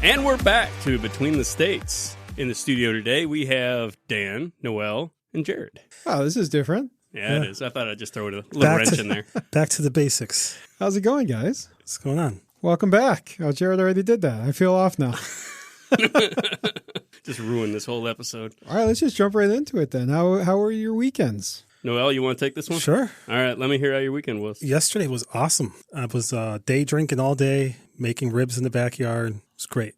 And we're back to Between the States. In the studio today, we have Dan, Noel, and Jared. Oh, this is different. Yeah, it is. I thought I'd just throw a little wrench in there. Back to the basics. How's it going, guys? What's going on? Welcome back. Oh, Jared already did that. I feel off now. Just ruined this whole episode. All right, let's just jump right into it then. How were your weekends? Noel, you want to take this one? Sure. All right, let me hear how your weekend was. Yesterday was awesome. I was day drinking all day, making ribs in the backyard. It was great.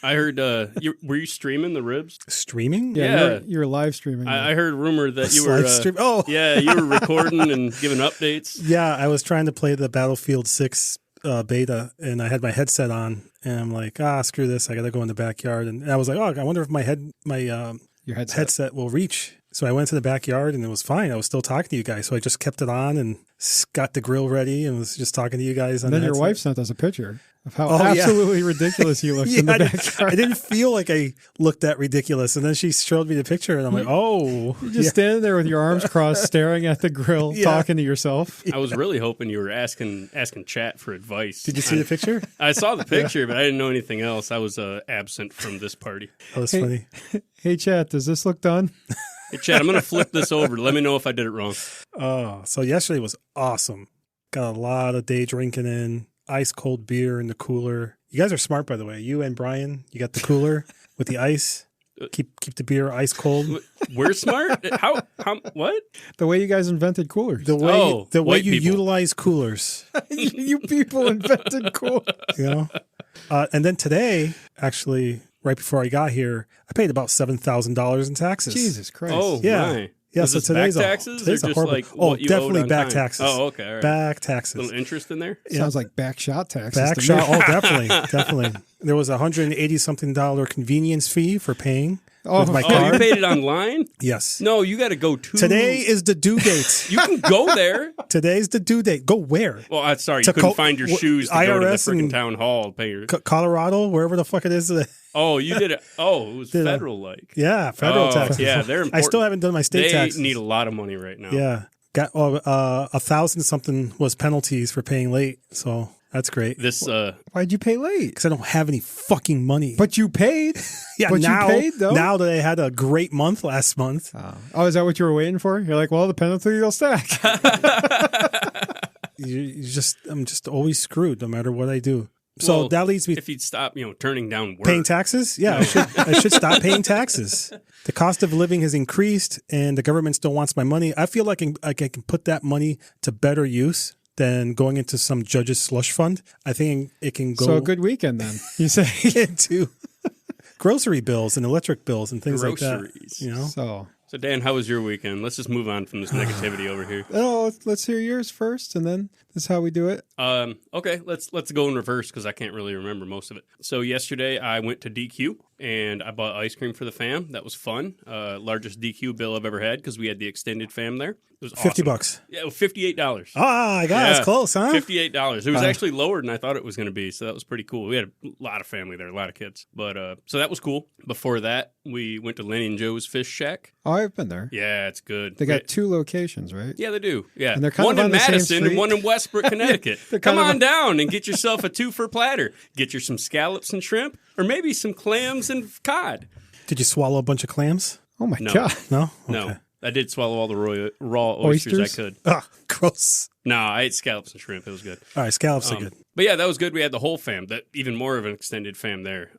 I heard, were you streaming the ribs? Streaming? Yeah. You were live streaming. I heard rumor that you were... live stream. Oh! Yeah, you were recording and giving updates. Yeah, I was trying to play the Battlefield 6 beta, and I had my headset on, and I'm like, screw this, I got to go in the backyard. And I was like, I wonder if my headset will reach. So I went to the backyard, and it was fine. I was still talking to you guys, so I just kept it on and got the grill ready and was just talking to you guys. And then your wife sent us a picture of how absolutely ridiculous you looked in the backyard. I didn't feel like I looked that ridiculous. And then she showed me the picture, and I'm like, You're just standing there with your arms crossed, staring at the grill, talking to yourself. I was really hoping you were asking chat for advice. Did you see the picture? I saw the picture, but I didn't know anything else. I was absent from this party. That was funny. Hey, chat, does this look done? Hey, Chad, I'm going to flip this over. Let me know if I did it wrong. So yesterday was awesome. Got a lot of day drinking in, ice cold beer in the cooler. You guys are smart, by the way. You and Brian, you got the cooler with the ice. Keep the beer ice cold. We're smart? How, what? The way you guys invented coolers. The way you people. utilize coolers. You people invented coolers. You know? And then today, actually, right before I got here, I paid about $7,000 in taxes. Jesus Christ. Oh, yeah. my. Yeah, Was so this today's back taxes today's or a just horrible. like what you definitely owed on back time? taxes. Oh, okay. All right. Back taxes. A little interest in there? Sounds like back shot taxes. Back to me. shot. Oh, definitely. There was a $180-something convenience fee for paying with my Oh, card. you paid it online? Yes. No, you got to go to... Today is the due date. You can go there. Today's the due date. Go where? Well, I'm sorry. You couldn't find your shoes to go to the IRS freaking and town hall. Pay your... Colorado, wherever the fuck it is. Oh, you did it. Oh, it was federal-like. Yeah, federal taxes. Yeah, they're important. I still haven't done my state taxes. They need a lot of money right now. Yeah. Got 1,000-something was penalties for paying late, so that's great. This Why'd you pay late? Because I don't have any fucking money. But you paid. Yeah, but now, you paid, though. now that I had a great month last month. Oh, is that what you were waiting for? You're like, well, the penalty will stack. I'm just always screwed no matter what I do. So well, that leads me if you'd stop, turning down work. paying taxes. Yeah, I should stop paying taxes. The cost of living has increased, and the government still wants my money. I feel like I can put that money to better use than going into some judge's slush fund. I think it can go. So a good weekend then, you say? into grocery bills and electric bills and things like that. You know. So Dan, how was your weekend? Let's just move on from this negativity over here. Oh, let's hear yours first, and then this is how we do it. Okay, let's go in reverse because I can't really remember most of it. So yesterday I went to DQ and I bought ice cream for the fam. That was fun. Largest DQ bill I've ever had because we had the extended fam there. It was awesome. $50. Yeah, it was $58. I got it. It's close, huh? $58. It was actually lower than I thought it was going to be, so that was pretty cool. We had a lot of family there, a lot of kids. But so that was cool. Before that, we went to Lenny and Joe's Fish Shack. Oh, I've been there. Yeah, it's good. They got 2 locations, right? Yeah, they do. Yeah, and they're kind one of on in the same Madison street. and one in Westbrook, Connecticut. Come of on down and get yourself a 2-for platter. Get you some scallops and shrimp, or maybe some clams and cod. Did you swallow a bunch of clams? Oh my God. No? Okay. No. I did swallow all the raw oysters I could. Gross. No, I ate scallops and shrimp. It was good. All right, scallops are good. But yeah, that was good. We had the whole fam, even more of an extended fam there.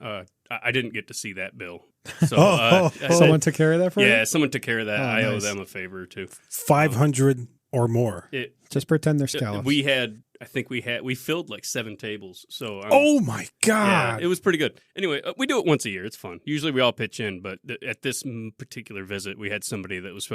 I didn't get to see that bill. So someone took care of that for you? Yeah, someone took care of that. I owe nice. them a favor or two. 500 or more. Just pretend they're scallops. We filled like 7 tables. So oh my God. Yeah, it was pretty good. Anyway, we do it once a year. It's fun. Usually we all pitch in, but at this particular visit, we had somebody that was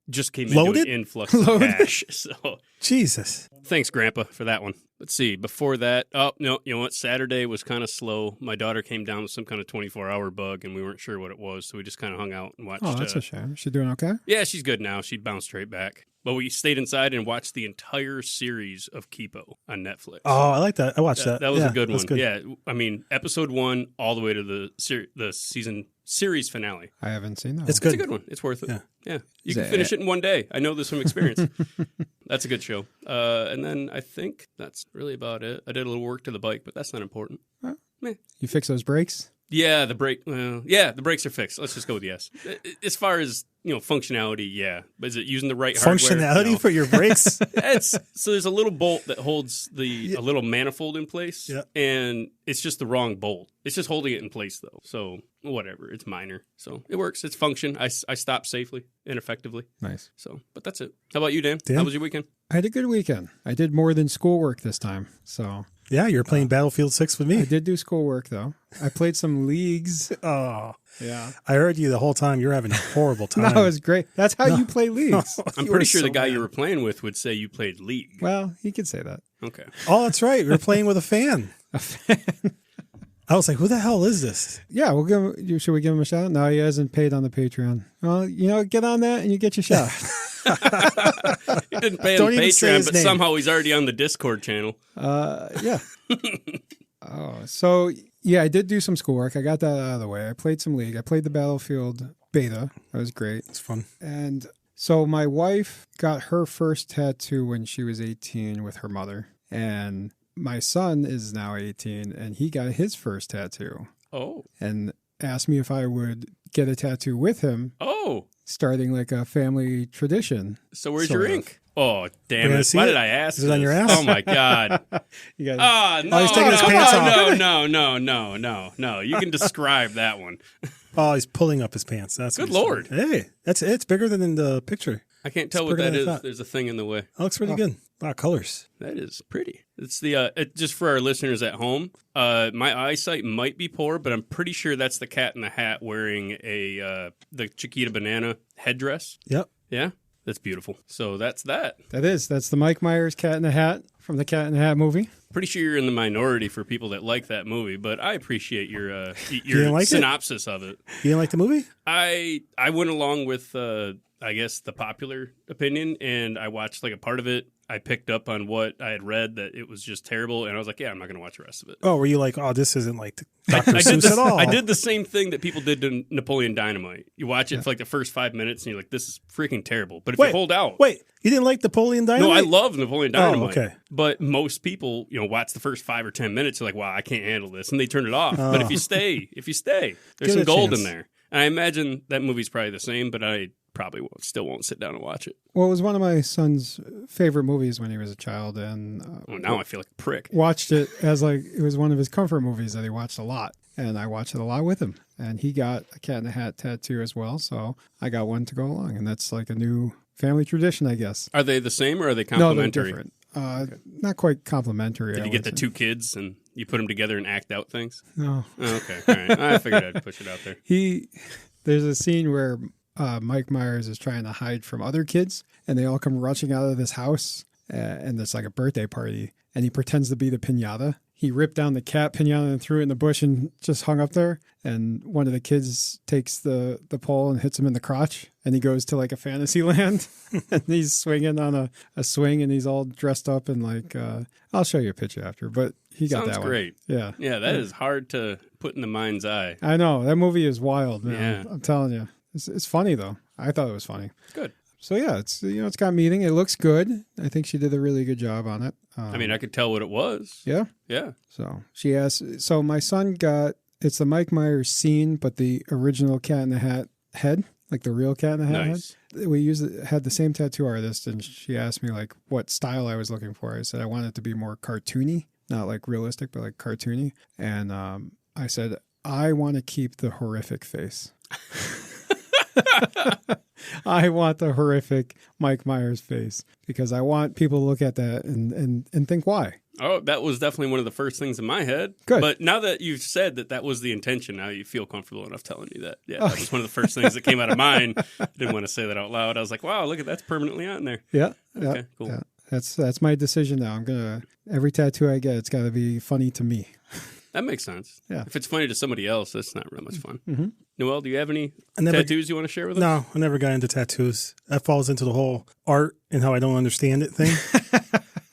just came Loaded? into an influx of cash. So Jesus. thanks, Grandpa, for that one. Let's see. Before that, no, you know what? Saturday was kind of slow. My daughter came down with some kind of 24-hour bug, and we weren't sure what it was, so we just kind of hung out and watched. Oh, that's a shame. She doing okay? Yeah, she's good now. She bounced straight back. But we stayed inside and watched the entire series of Kipo on Netflix. Oh, I like that. I watched that. That was a good one. Good. Yeah, I mean, episode 1 all the way to the season series finale. I haven't seen that. It's good. It's a good one. It's worth it. Yeah. You Is can it- finish it in one day. I know this from experience. That's a good show. And then I think that's really about it. I did a little work to the bike, but that's not important. You fix those brakes? Yeah, the brakes are fixed. Let's just go with yes. As far as functionality, yeah. But is it using the right hardware? Functionality for your brakes? So there's a little bolt that holds a little manifold in place, and it's just the wrong bolt. It's just holding it in place though. So whatever, it's minor. So it works. It's function. I stopped safely and effectively. Nice. So, but that's it. How about you, Dan? How was your weekend? I had a good weekend. I did more than schoolwork this time. So yeah, you're playing Battlefield 6 with me. I did do schoolwork though. I played some leagues. Oh. Yeah. I heard you the whole time. You're having a horrible time. No, it was great. That's how you play leagues. I'm pretty sure the guy you were playing with would say you played League. Well, he could say that. Okay. Oh, that's right. We were playing with a fan. I was like, who the hell is this? Yeah, should we give him a shout? No, he hasn't paid on the Patreon. Well, get on that and you get your shout. He didn't pay on the Patreon, but somehow he's already on the Discord channel. Yeah. So yeah, I did do some schoolwork. I got that out of the way. I played some League. I played the Battlefield beta. That was great. It's fun. And so my wife got her first tattoo when she was 18 with her mother. And my son is now 18, and he got his first tattoo. Oh. And asked me if I would get a tattoo with him. Oh. Starting like a family tradition. So where's your ink? Oh, damn it. Why did I ask? Is it on your ass? Oh, my God. No. He's taking his pants off. No. You can describe that one. Oh, he's pulling up his pants. That's good Lord. Hey, it's bigger than in the picture. I can't tell what that is. There's a thing in the way. That looks pretty good. A lot of colors. That is pretty. It's the just for our listeners at home. My eyesight might be poor, but I'm pretty sure that's the Cat in the Hat wearing the Chiquita Banana headdress. Yep. Yeah, that's beautiful. So that's that. That's the Mike Myers Cat in the Hat from the Cat in the Hat movie. Pretty sure you're in the minority for people that like that movie, but I appreciate your like synopsis of it. You didn't like the movie? I went along with I guess the popular opinion, and I watched like a part of it. I picked up on what I had read, that it was just terrible, and I was like, yeah, I'm not going to watch the rest of it. Oh, were you like, oh, this isn't like Dr. Seuss at all? I did the same thing that people did to Napoleon Dynamite. You watch it for like the first 5 minutes, and you're like, this is freaking terrible. But if you hold out... Wait, you didn't like Napoleon Dynamite? No, I love Napoleon Dynamite. Oh, okay. But most people, watch the first 5 or 10 minutes, you're like, wow, I can't handle this, and they turn it off. But if you stay, there's some gold in there. And I imagine that movie's probably the same, but I probably still won't sit down and watch it. Well, it was one of my son's favorite movies when he was a child, and now I feel like a prick. Watched it as like it was one of his comfort movies that he watched a lot, and I watched it a lot with him. And he got a Cat in the Hat tattoo as well, so I got one to go along, and that's like a new family tradition, I guess. Are they the same or are they complementary? No, they're different. Not quite complementary. Did you get the two kids and you put them together and act out things? No. Oh, okay, all right. I figured I'd push it out there. There's a scene where Mike Myers is trying to hide from other kids, and they all come rushing out of this house, and it's like a birthday party, and he pretends to be the piñata. He ripped down the cat piñata and threw it in the bush and just hung up there, and one of the kids takes the pole and hits him in the crotch, and he goes to like a fantasy land, and he's swinging on a swing, and he's all dressed up, and like, I'll show you a picture after, but he got that one. Sounds great. Yeah. Yeah, that is hard to put in the mind's eye. I know. That movie is wild, man. Yeah. I'm telling you. It's funny, though. I thought it was funny. Good. So, yeah, it's got meaning. It looks good. I think she did a really good job on it. I could tell what it was. Yeah? Yeah. So, she asked. So, my son it's the Mike Myers scene, but the original Cat in the Hat head, like the real Cat in the Hat head. We had the same tattoo artist, and she asked me, like, what style I was looking for. I said I wanted it to be more cartoony, not like realistic, but like cartoony. And I said, I want to keep the horrific face. I want the horrific Mike Myers face because I want people to look at that and think why. Oh, that was definitely one of the first things in my head. Good. But now that you've said that was the intention, now you feel comfortable enough telling me that. Yeah, that was one of the first things that came out of mine. I didn't want to say that out loud. I was like, wow, look at that's permanently on there. Yeah. Okay, cool. Yeah. That's my decision now. Every tattoo I get, it's got to be funny to me. That makes sense. Yeah. If it's funny to somebody else, that's not real much fun. Mm-hmm. Noel, do you have any tattoos you want to share with us? No, I never got into tattoos. That falls into the whole art and how I don't understand it thing.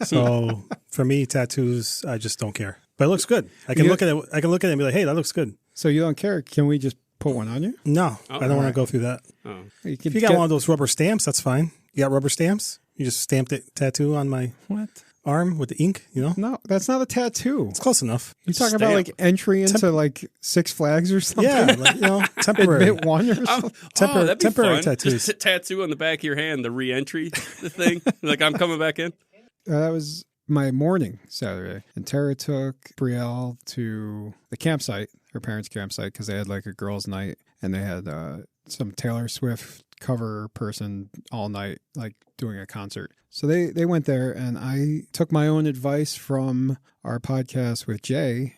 So for me, tattoos, I just don't care. But it looks good. I can look at it. I can look at it and be like, "Hey, that looks good." So you don't care? Can we just put one on you? No, I don't want to go through that. Oh. If you got one of those rubber stamps, that's fine. You got rubber stamps? You just stamped it tattoo on my what? arm with the ink, you know? No, that's not a tattoo. It's close enough. You talking about like entry into like Six Flags or something? Yeah, like, you know, temporary. Admit one or something? Temporary tattoos. Just a tattoo on the back of your hand, the re-entry, the thing. Like, I'm coming back in. That was my morning Saturday. And Tara took Brielle to the campsite, her parents' campsite, because they had like a girls' night. And they had some Taylor Swift cover person all night, like doing a concert. So they went there, and I took my own advice from our podcast with Jay,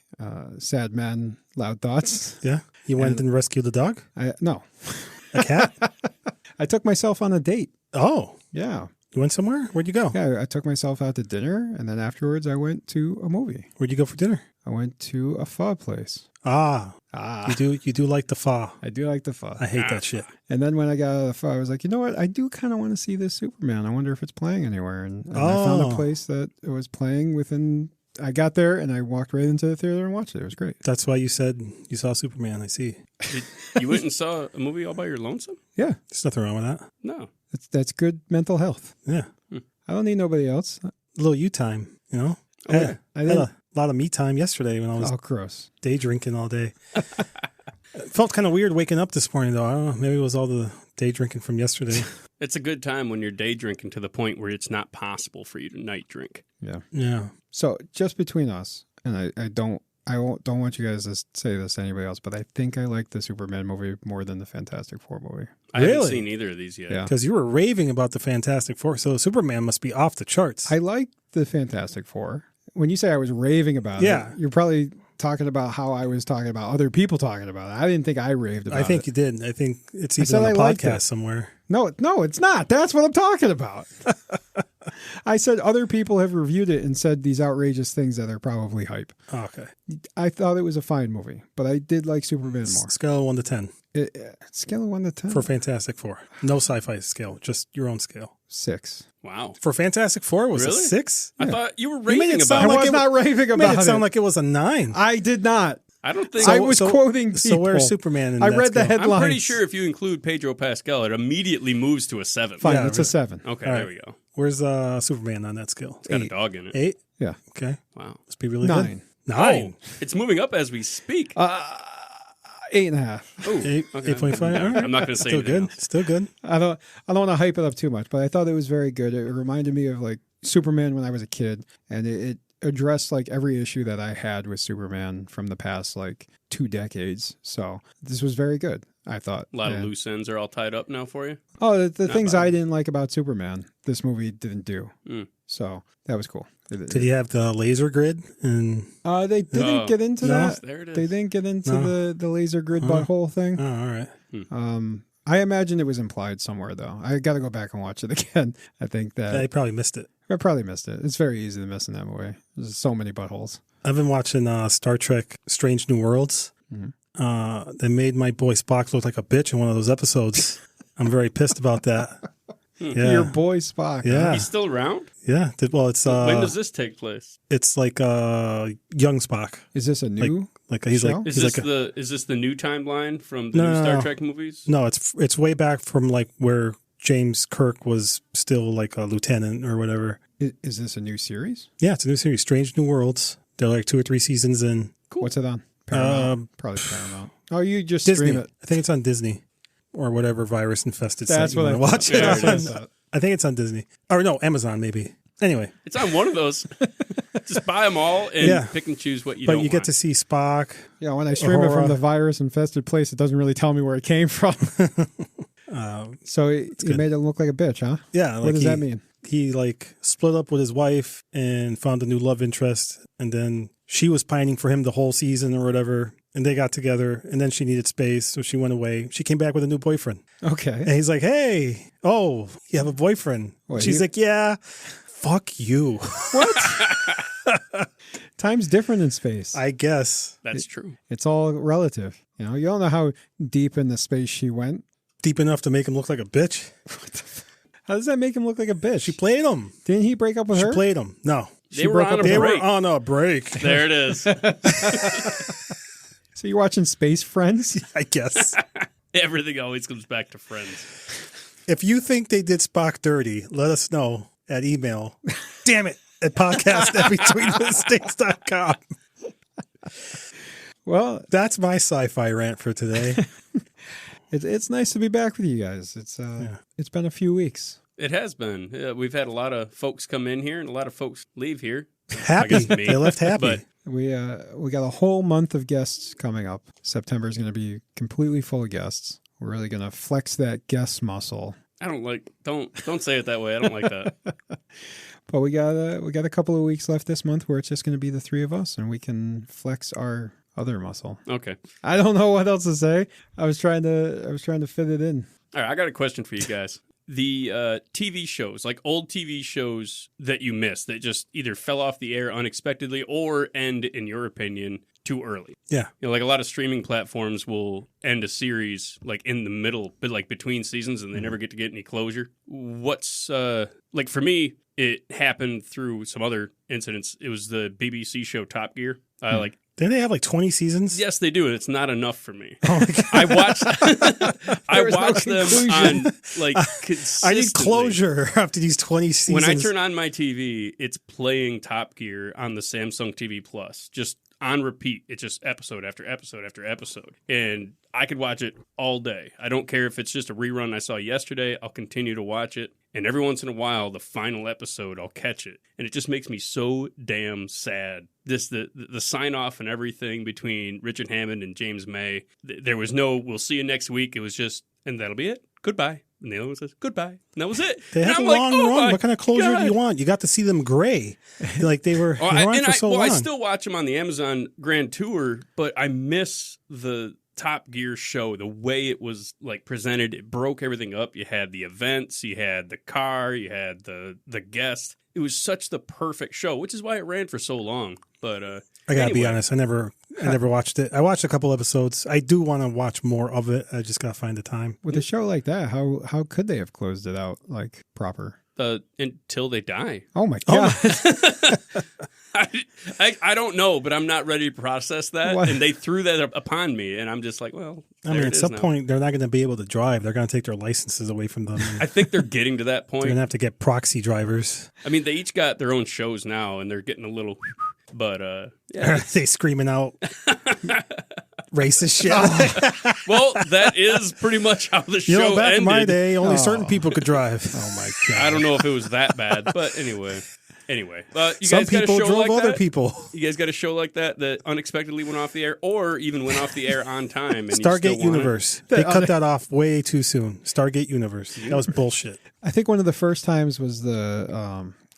Sad Men, Loud Thoughts. Yeah. You went and rescued the dog? No. A cat? I took myself on a date. Oh. Yeah. You went somewhere? Where'd you go? Yeah, I took myself out to dinner, and then afterwards I went to a movie. Where'd you go for dinner? I went to a pho place. Ah. You do like the pho. I do like the pho. I hate that shit. And then when I got out of the pho, I was like, you know what? I do kind of want to see this Superman. I wonder if it's playing anywhere. And I found a place that it was playing within. I got there and I walked right into the theater and watched it. It was great. That's why you said you saw Superman. I see. You went and saw a movie all by your lonesome? Yeah. There's nothing wrong with that. No. That's good mental health. Yeah. I don't need nobody else. A little you time, you know? Oh, yeah. I had a lot of me time yesterday when I was gross. Day drinking all day. It felt kind of weird waking up this morning, though. I don't know. Maybe it was all the day drinking from yesterday. It's a good time when you're day drinking to the point where it's not possible for you to night drink. Yeah. Yeah. So just between us, and I don't want you guys to say this to anybody else, but I think I like the Superman movie more than the Fantastic Four movie. I haven't seen either of these yet. Yeah. Because you were raving about the Fantastic Four, so Superman must be off the charts. I like the Fantastic Four. When you say I was raving about it, you're probably talking about how I was talking about other people talking about it. I didn't think I raved about it. I think you did. I think it's even on a podcast somewhere. No, it's not. That's what I'm talking about. I said other people have reviewed it and said these outrageous things that are probably hype. Oh, okay. I thought it was a fine movie, but I did like Superman more. Scale of 1 to 10. Scale of 1 to 10? For Fantastic Four. No sci-fi scale, just your own scale. 6. Wow. For Fantastic Four, was really? it 6? I thought you were raving about it. I was not raving about it. You made it sound like it was a 9. I did not. I don't think I was quoting people. So where's Superman in I that read the scale? headlines. I'm pretty sure if you include Pedro Pascal, it immediately moves to a 7. Fine, it's a 7. Okay, All there right. we go. Where's Superman on that scale? It's got a dog in it. 8? Yeah. Okay. Wow. Must be really 9. good. 9. Oh, it's moving up as we speak. 8.5. Oh, 8.5. All right. I'm not going to say Still anything good. else. Still good. I don't want to hype it up too much, but I thought it was very good. It reminded me of like Superman when I was a kid, and it addressed like every issue that I had with Superman from the past like 2 decades. So this was very good, I thought. A lot of loose ends are all tied up now for you. Oh, the things I didn't like about Superman, this movie didn't do. So that was cool. Did he have the laser grid? And they didn't get into that. There it is. They didn't get into the laser grid butthole thing. Oh, all right. I imagine it was implied somewhere, though. I got to go back and watch it again. I think that I probably missed it. I probably missed it. It's very easy to miss in that movie. There's so many buttholes. I've been watching Star Trek Strange New Worlds. They made my boy Spock look like a bitch in one of those episodes. I'm very pissed about that. Yeah. Your boy Spock. Yeah. He's still around? Yeah. Well, it's when does this take place? It's like young Spock. Is this a new he's show? like Is he's this like is this the new timeline from the new Star Trek movies? No, it's way back from like where James Kirk was still like a lieutenant or whatever. Is this a new series? Yeah, it's a new series, Strange New Worlds. They're like 2 or 3 seasons in. Cool. What's it on? Paramount. Probably Paramount. Oh, you just Disney. stream it. I think it's on Disney or whatever virus infested That's site you what want to watch it. Yeah, That's what I thought. I think it's on Disney. Or no, Amazon maybe. Anyway. It's on one of those. Just buy them all and pick and choose what you don't But you get want. to see Spock. Yeah, when I stream it from the virus-infested place, it doesn't really tell me where it came from. So you made it look like a bitch, huh? Yeah. What does that mean? He like split up with his wife and found a new love interest. And then she was pining for him the whole season or whatever. And they got together. And then she needed space. So she went away. She came back with a new boyfriend. Okay. And he's like, hey, you have a boyfriend. Wait, she's like, yeah, fuck you. What? Time's different in space. I guess. That's true. It's all relative. You don't know how deep in the space she went. Deep enough to make him look like a bitch. How does that make him look like a bitch? She played him. Didn't he break up with her? She played him. No. They were on a They break. were on a break. There it is. So you're watching Space Friends? I guess. Everything always comes back to Friends. If you think they did Spock dirty, let us know at email. Damn it. at podcast@betweenthestates.com. Well, that's my sci-fi rant for today. It's nice to be back with you guys. It's been a few weeks. It has been. We've had a lot of folks come in here and a lot of folks leave here. Happy. They left happy. But we got a whole month of guests coming up. September is going to be completely full of guests. We're really going to flex that guest muscle. I don't say it that way. I don't like that. But we got a couple of weeks left this month where it's just going to be the three of us, and we can flex our other muscle. Okay. I don't know what else to say. I was trying to fit it in. All right, I got a question for you guys. The TV shows, like old TV shows that you missed, that just either fell off the air unexpectedly or end, in your opinion, too early. Yeah. You know, like a lot of streaming platforms will end a series like in the middle, but like between seasons, and they never get to get any closure. What's like for me, it happened through some other incidents. It was the BBC show Top Gear. Didn't they have like 20 seasons? Yes, they do, and it's not enough for me. Oh my God. I watched them on like consistently. I need closure after these 20 seasons. When I turn on my TV, it's playing Top Gear on the Samsung TV Plus, just on repeat. It's just episode after episode after episode, and I could watch it all day. I don't care if it's just a rerun I saw yesterday. I'll continue to watch it. And every once in a while, the final episode, I'll catch it. And it just makes me so damn sad. The sign-off and everything between Richard Hammond and James May, there was no, we'll see you next week. It was just, and that'll be it. Goodbye. And the other one says, goodbye. And that was it. They had a long run. What kind of closure do you want? You got to see them gray. Like they were on for so long. I still watch them on the Amazon Grand Tour, but I miss the Top Gear show, the way it was like presented. It broke everything up. You had the events, you had the car, you had the guest. It was such the perfect show, which is why it ran for so long. But I gotta be honest, I never watched it. I watched a couple episodes. I do want to watch more of it. I just gotta find the time. With a show like that, how could they have closed it out like proper? Until they die. Oh my God. I don't know, but I'm not ready to process that. What? And they threw that upon me, and I'm just like, well, I mean, at some point, they're not going to be able to drive. They're going to take their licenses away from them. I think they're getting to that point. They're going to have to get proxy drivers. I mean, they each got their own shows now, and they're getting a little, but yeah. Are they screaming out racist shit? Well, that is pretty much how the show back ended. in my day, only certain people could drive. Oh my God. I don't know if it was that bad, but anyway. You some guys got a people show drove like other that? people. You guys got a show like that unexpectedly went off the air, or even went off the air on time? And Stargate Universe. They cut that off way too soon. Stargate Universe. That was bullshit. I think one of the first times was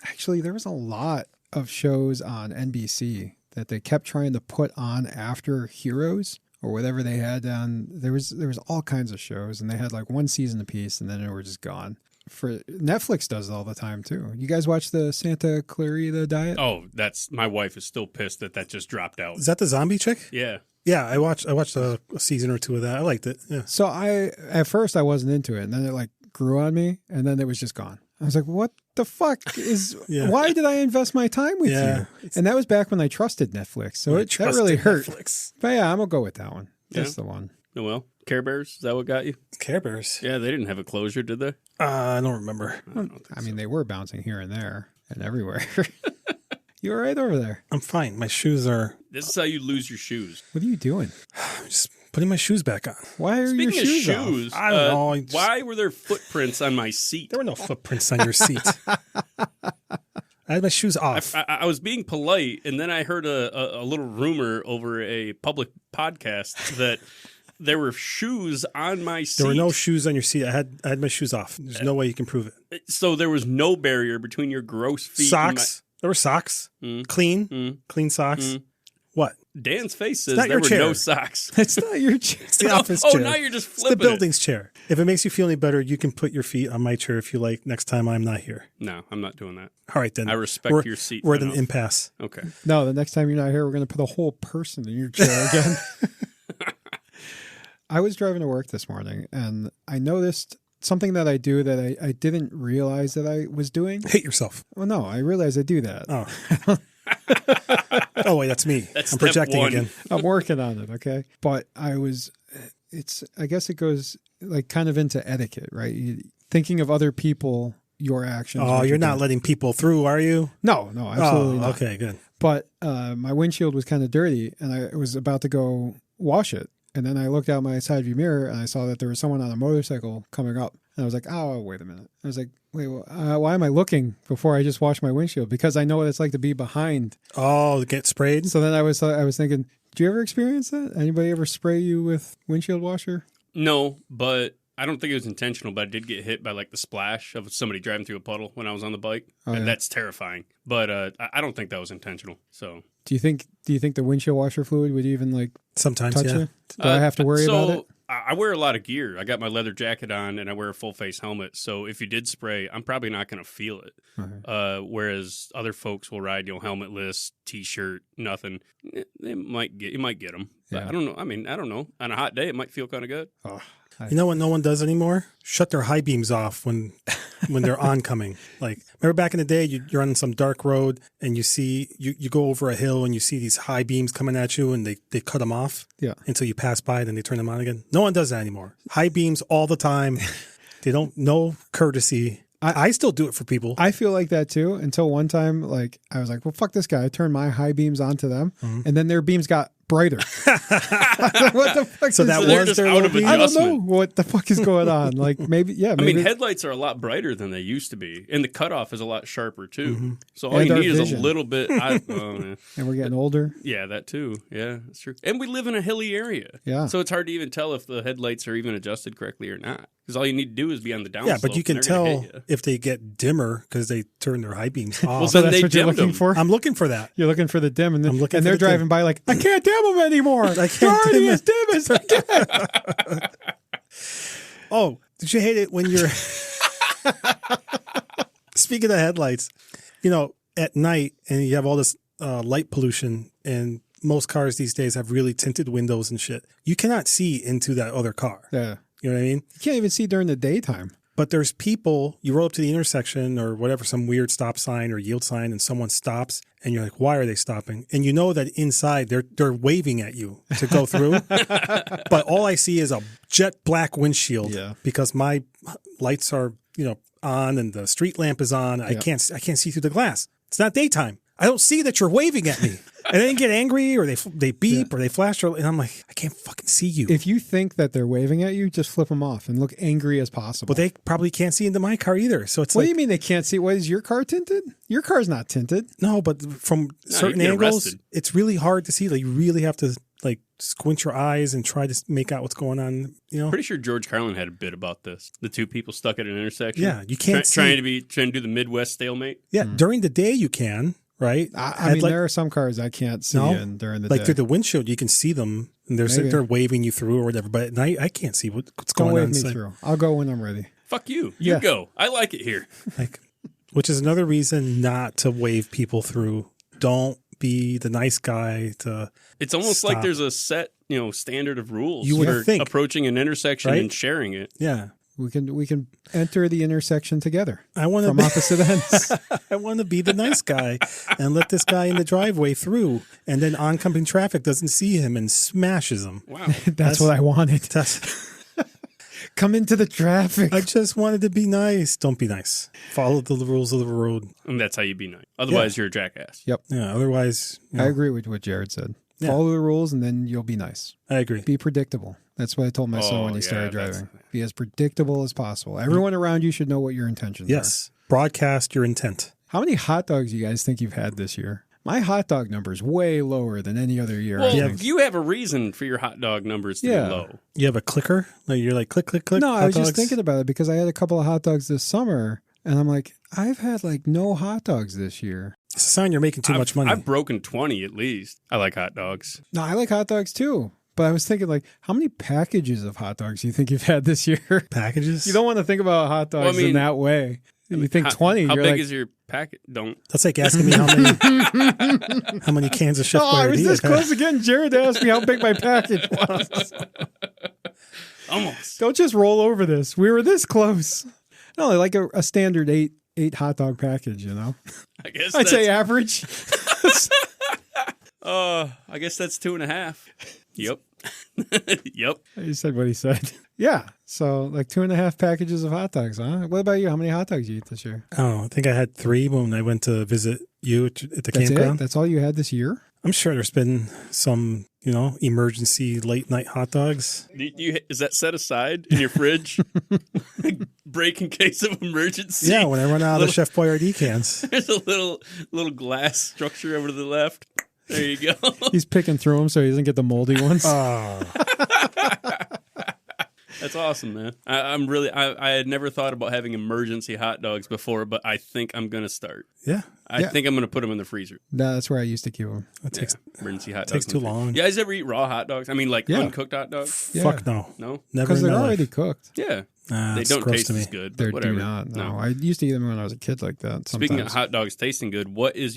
actually there was a lot of shows on NBC that they kept trying to put on after Heroes or whatever they had on. There was all kinds of shows, and they had like one season apiece, and then they were just gone. For Netflix does it all the time too. You guys watch the Santa Clarita Diet? Oh, my wife is still pissed that just dropped out. Is that the zombie chick? Yeah. Yeah, I watched a season or two of that. I liked it. Yeah. So at first I wasn't into it, and then it like grew on me, and then it was just gone. I was like, what the fuck is, why did I invest my time with you? And that was back when I trusted Netflix. So that really hurt. Netflix. But yeah, I'm going to go with that one. That's the one. Oh, well, Care Bears, is that what got you? Care Bears? Yeah, they didn't have a closure, did they? I don't remember. I mean, they were bouncing here and there and everywhere. You all right over there? I'm fine. My shoes are... This is how you lose your shoes. What are you doing? I'm just putting my shoes back on. Why are your shoes off? I don't know. Why were there footprints on my seat? There were no footprints on your seat. I had my shoes off. I was being polite, and then I heard a little rumor over a public podcast that there were shoes on my seat. There were no shoes on your seat. I had my shoes off. There's no way you can prove it. So there was no barrier between your gross feet. Socks. There were socks. Clean socks. What? Dan's face says there were no socks. It's not your chair. It's the office chair. Oh, now you're just flipping It's the building's chair. If it makes you feel any better, you can put your feet on my chair if you like next time I'm not here. No, I'm not doing that. All right, then. I respect your seat. We're at an impasse. Okay. No, the next time you're not here, we're going to put a whole person in your chair again. I was driving to work this morning, and I noticed something that I do that I didn't realize that I was doing. Hate yourself. Well, no, I realize I do that. Oh. Oh, wait, that's me. I'm projecting again. I'm working on it, okay? But I guess it goes like kind of into etiquette, right? Thinking of other people your actions. Oh, you're not letting people through, are you? No, absolutely not. Okay, good. But my windshield was kind of dirty, and I was about to go wash it. And then I looked out my side view mirror, and I saw that there was someone on a motorcycle coming up. And I was like, oh, wait a minute. I was like, wait, why am I looking before I just wash my windshield? Because I know what it's like to be behind. Oh, get sprayed? So then I was thinking, do you ever experience that? Anybody ever spray you with windshield washer? No, but I don't think it was intentional, but I did get hit by like the splash of somebody driving through a puddle when I was on the bike. And that's terrifying. But I don't think that was intentional. So do you think the windshield washer fluid would even like sometimes touch you? Do I have to worry about it? I wear a lot of gear. I got my leather jacket on and I wear a full face helmet. So if you did spray, I'm probably not going to feel it. Whereas other folks will ride, helmetless, t-shirt, nothing. You might get them. But I don't know. I mean, I don't know. On a hot day, it might feel kind of good. Oh. You know what no one does anymore? Shut their high beams off when they're oncoming. Like, remember back in the day, you're on some dark road and you see, you go over a hill and you see these high beams coming at you and they cut them off until you pass by, then they turn them on again. No one does that anymore. High beams all the time. They don't know courtesy. I still do it for people. I feel like that too until one time, like, I was like, well, fuck this guy. I turned my high beams onto them and then their beams got brighter. What the fuck? So that was their out of I don't know what the fuck is going on. Like maybe. I mean, headlights are a lot brighter than they used to be, and the cutoff is a lot sharper too. So all you need is a little bit. And we're getting older. Yeah, that too. Yeah, that's true. And we live in a hilly area. Yeah. So it's hard to even tell if the headlights are even adjusted correctly or not. Because all you need to do is be on the downslope. Yeah, but you can tell if they get dimmer because they turn their high beams off. Well, so that's what you're looking for? I'm looking for that. You're looking for the dim, and they're driving by like, I can't dim them anymore. I can't dim as dim as I can. Oh, did you hate it when you're... Speaking of headlights, at night and you have all this light pollution and most cars these days have really tinted windows and shit. You cannot see into that other car. Yeah. You know what I mean? You can't even see during the daytime. But there's people, you roll up to the intersection or whatever, some weird stop sign or yield sign, and someone stops, and you're like, why are they stopping? And you know that inside they're waving at you to go through. But all I see is a jet black windshield because my lights are, on and the street lamp is on. I can't see through the glass. It's not daytime. I don't see that you're waving at me. And they get angry or they beep or they flash. And I'm like, I can't fucking see you. If you think that they're waving at you, just flip them off and look angry as possible. But they probably can't see into my car either. So it's what do you mean they can't see? What, is your car tinted? Your car's not tinted. No, but from certain angles, it's really hard to see. Like, you really have to squint your eyes and try to make out what's going on. Pretty sure George Carlin had a bit about this. The two people stuck at an intersection. Yeah, you can't see. Trying to do the Midwest stalemate. Yeah, during the day you can. Right. I mean, there are some cars I can't see in during the day. Through the windshield, you can see them, and they're waving you through or whatever. But at night, I can't see what's going on. Don't wave me through. I'll go when I'm ready. Fuck you. You go. I like it here. Which is another reason not to wave people through. Don't be the nice guy to. It's almost like there's a set, standard of rules for approaching an intersection and sharing it. Yeah. We can enter the intersection together. I want from opposite ends. I want to be the nice guy and let this guy in the driveway through, and then oncoming traffic doesn't see him and smashes him. Wow, that's what I wanted. Come into the traffic. I just wanted to be nice. Don't be nice. Follow the rules of the road. And that's how you be nice. Otherwise, you're a jackass. Yep. Yeah. Otherwise, I agree with what Jared said. Yeah. Follow the rules, and then you'll be nice. I agree. Be predictable. That's what I told my son when he started driving. Be as predictable as possible. Everyone around you should know what your intentions are. Yes. Broadcast your intent. How many hot dogs do you guys think you've had this year? My hot dog number is way lower than any other year. Well, you have a reason for your hot dog numbers to be low. You have a clicker? Like you're like, click, click, click. No, I was just thinking about it because I had a couple of hot dogs this summer, and I'm like, I've had no hot dogs this year. It's a sign you're making too much money. I've broken 20 at least. I like hot dogs. No, I like hot dogs too. But I was thinking, how many packages of hot dogs do you think you've had this year? Packages? You don't want to think about hot dogs in that way. You think 20. How big is your packet? Don't. That's like asking me how many cans of Chef Boyardee. I was this close again. Jared asked me how big my package was. Almost. Don't just roll over this. We were this close. No, like a standard eight hot dog package, I guess I'd say average. I guess that's 2.5. Yep. Yep. He said what he said. Yeah. So like 2.5 packages of hot dogs, huh? What about you? How many hot dogs did you eat this year? Oh, I think I had 3 when I went to visit you at the That's campground. it? That's all you had this year? I'm sure there's been some, emergency late night hot dogs. Is that set aside in your fridge? Break in case of emergency? Yeah, when I run out of the Chef Boyardee cans. There's a little glass structure over to the left. There you go. He's picking through them so he doesn't get the moldy ones. Oh. That's awesome, man. I had never thought about having emergency hot dogs before, but I think I'm going to start. Yeah. I think I'm going to put them in the freezer. No, that's where I used to keep them. Emergency hot dogs. Takes too long. You guys ever eat raw hot dogs? I mean, like uncooked hot dogs? Yeah. Fuck no. No? Never Because in they're my already life. cooked. Yeah. They It's don't gross taste to me. as good, They but whatever. do not. No, I used to eat them when I was a kid like that. Speaking of sometimes. hot dogs tasting good, what is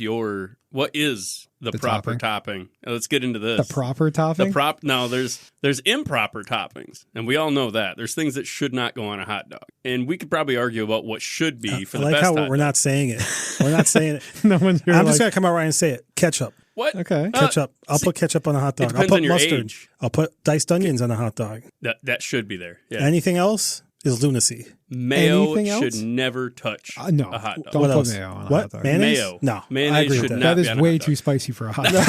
the proper topping? Let's get into this. The proper topping? No, there's improper toppings, and we all know that. There's things that should not go on a hot dog. And we could probably argue about what should be for I the like best how hot we're dog. not saying it. We're not saying it. No one's here I'm like, just going to come out right and say it. Ketchup. What? okay. Ketchup. I'll put ketchup on a hot dog. I'll depends put on your mustard. age. I'll put diced onions on a hot dog. That should be there. Yeah. Anything else is lunacy. Mayo Anything else? should never touch No, a hot dog. don't What put else? mayo on a What? hot dog. Mayonnaise? Mayo. No. I Mayonnaise agree should with not That be is on a way hot dog. too spicy for a hot dog.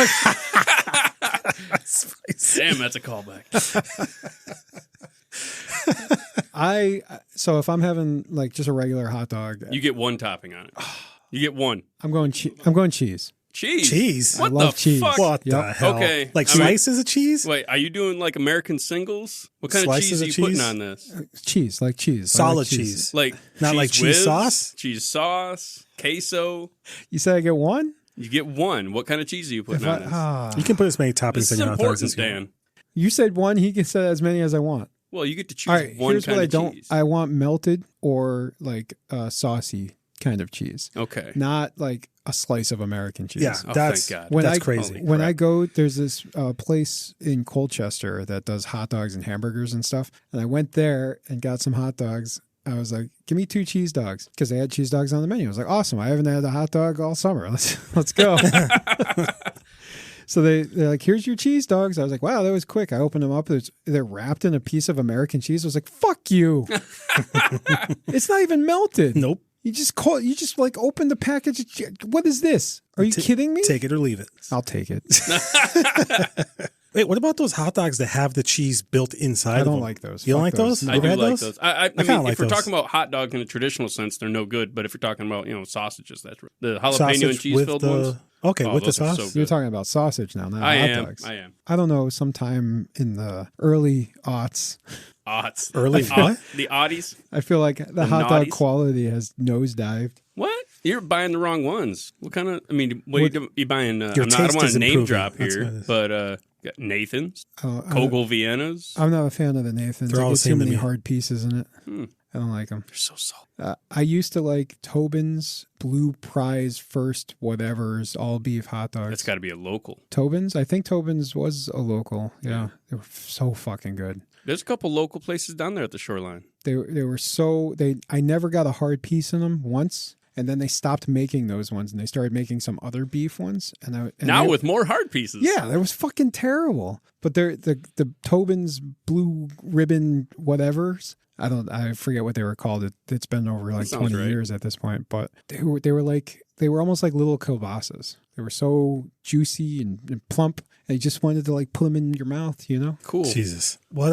Damn, that's a callback. So if I'm having like just a regular hot dog, You get one topping on it. You get one. I'm going cheese. Cheese. Cheese? What I love the cheese. fuck? What the Yep. hell? Okay. Like I mean- slices of cheese? Wait, are you doing like American singles? What kind Slices of of cheese are you putting cheese? on this? Cheese, like cheese. I Solid like cheese. Like Not cheese like cheese whiz, sauce? cheese sauce, queso. You said I get one? You get one. What kind of cheese are you putting on this? You can put as many toppings This in is your hot dogs important, as you want. Dan. You said one. He can say as many as I want. Well, you get to choose All right. one Here's kind what I of don't. cheese. I want melted or like saucy kind of cheese, Okay. not like a slice of American cheese. Yeah, Oh, that's thank God. When that's I- crazy. Holy When crap. I go, there's this place in Colchester that does hot dogs and hamburgers and stuff. And I went there and got some hot dogs. I was like, give me 2 cheese dogs because they had cheese dogs on the menu. I was like, awesome. I haven't had a hot dog all summer. Let's go. So they're like, here's your cheese dogs. I was like, wow, that was quick. I opened them up. They're wrapped in a piece of American cheese. I was like, fuck you. It's not even melted. Nope. You just like open the package. What is this? Are you kidding me? Take it or leave it. I'll take it. Wait, what about those hot dogs that have the cheese built inside I of don't them? like those. You don't Fuck like those? those. I You do ever had like those. I kinda mean, like if we're those. talking about hot dog in a traditional sense, they're no good. But if you're talking about sausages, that's right. The jalapeno Sausage and cheese filled ones. Okay, Oh, with the those are sauce. so You're good. talking about sausage now, not I hot am. dogs. I am. I don't know, sometime in the early aughts, Aughts. Early what? The oddies. I feel like the hot dog naughties? quality has nosedived. What? You're buying the wrong ones. What kind of? I mean, what are you buying? Your I don't taste want is to name improving. drop That's here, what it is. but got Nathan's, Oh, Kogel Viennas. I'm not a fan of the Nathans. They're I all get the too same to many me. hard pieces in it. Hmm. I don't like them. They're so salty. I used to like Tobin's Blue Prize First Whatever's all beef hot dogs. That's got to be a local. Tobin's? I think Tobin's was a local. Yeah. They were so fucking good. There's a couple local places down there at the shoreline. They were so I never got a hard piece in them once, and then they stopped making those ones and they started making some other beef ones. And Now they- with more hard pieces. yeah, that was fucking terrible. But they're the Tobin's Blue Ribbon whatever's. I forget what they were called. It's been over like sounds 20 right. years at this point. But they were almost like little kielbasa's. They were so juicy and plump, and you just wanted to like put them in your mouth, you know. Cool. Jesus. What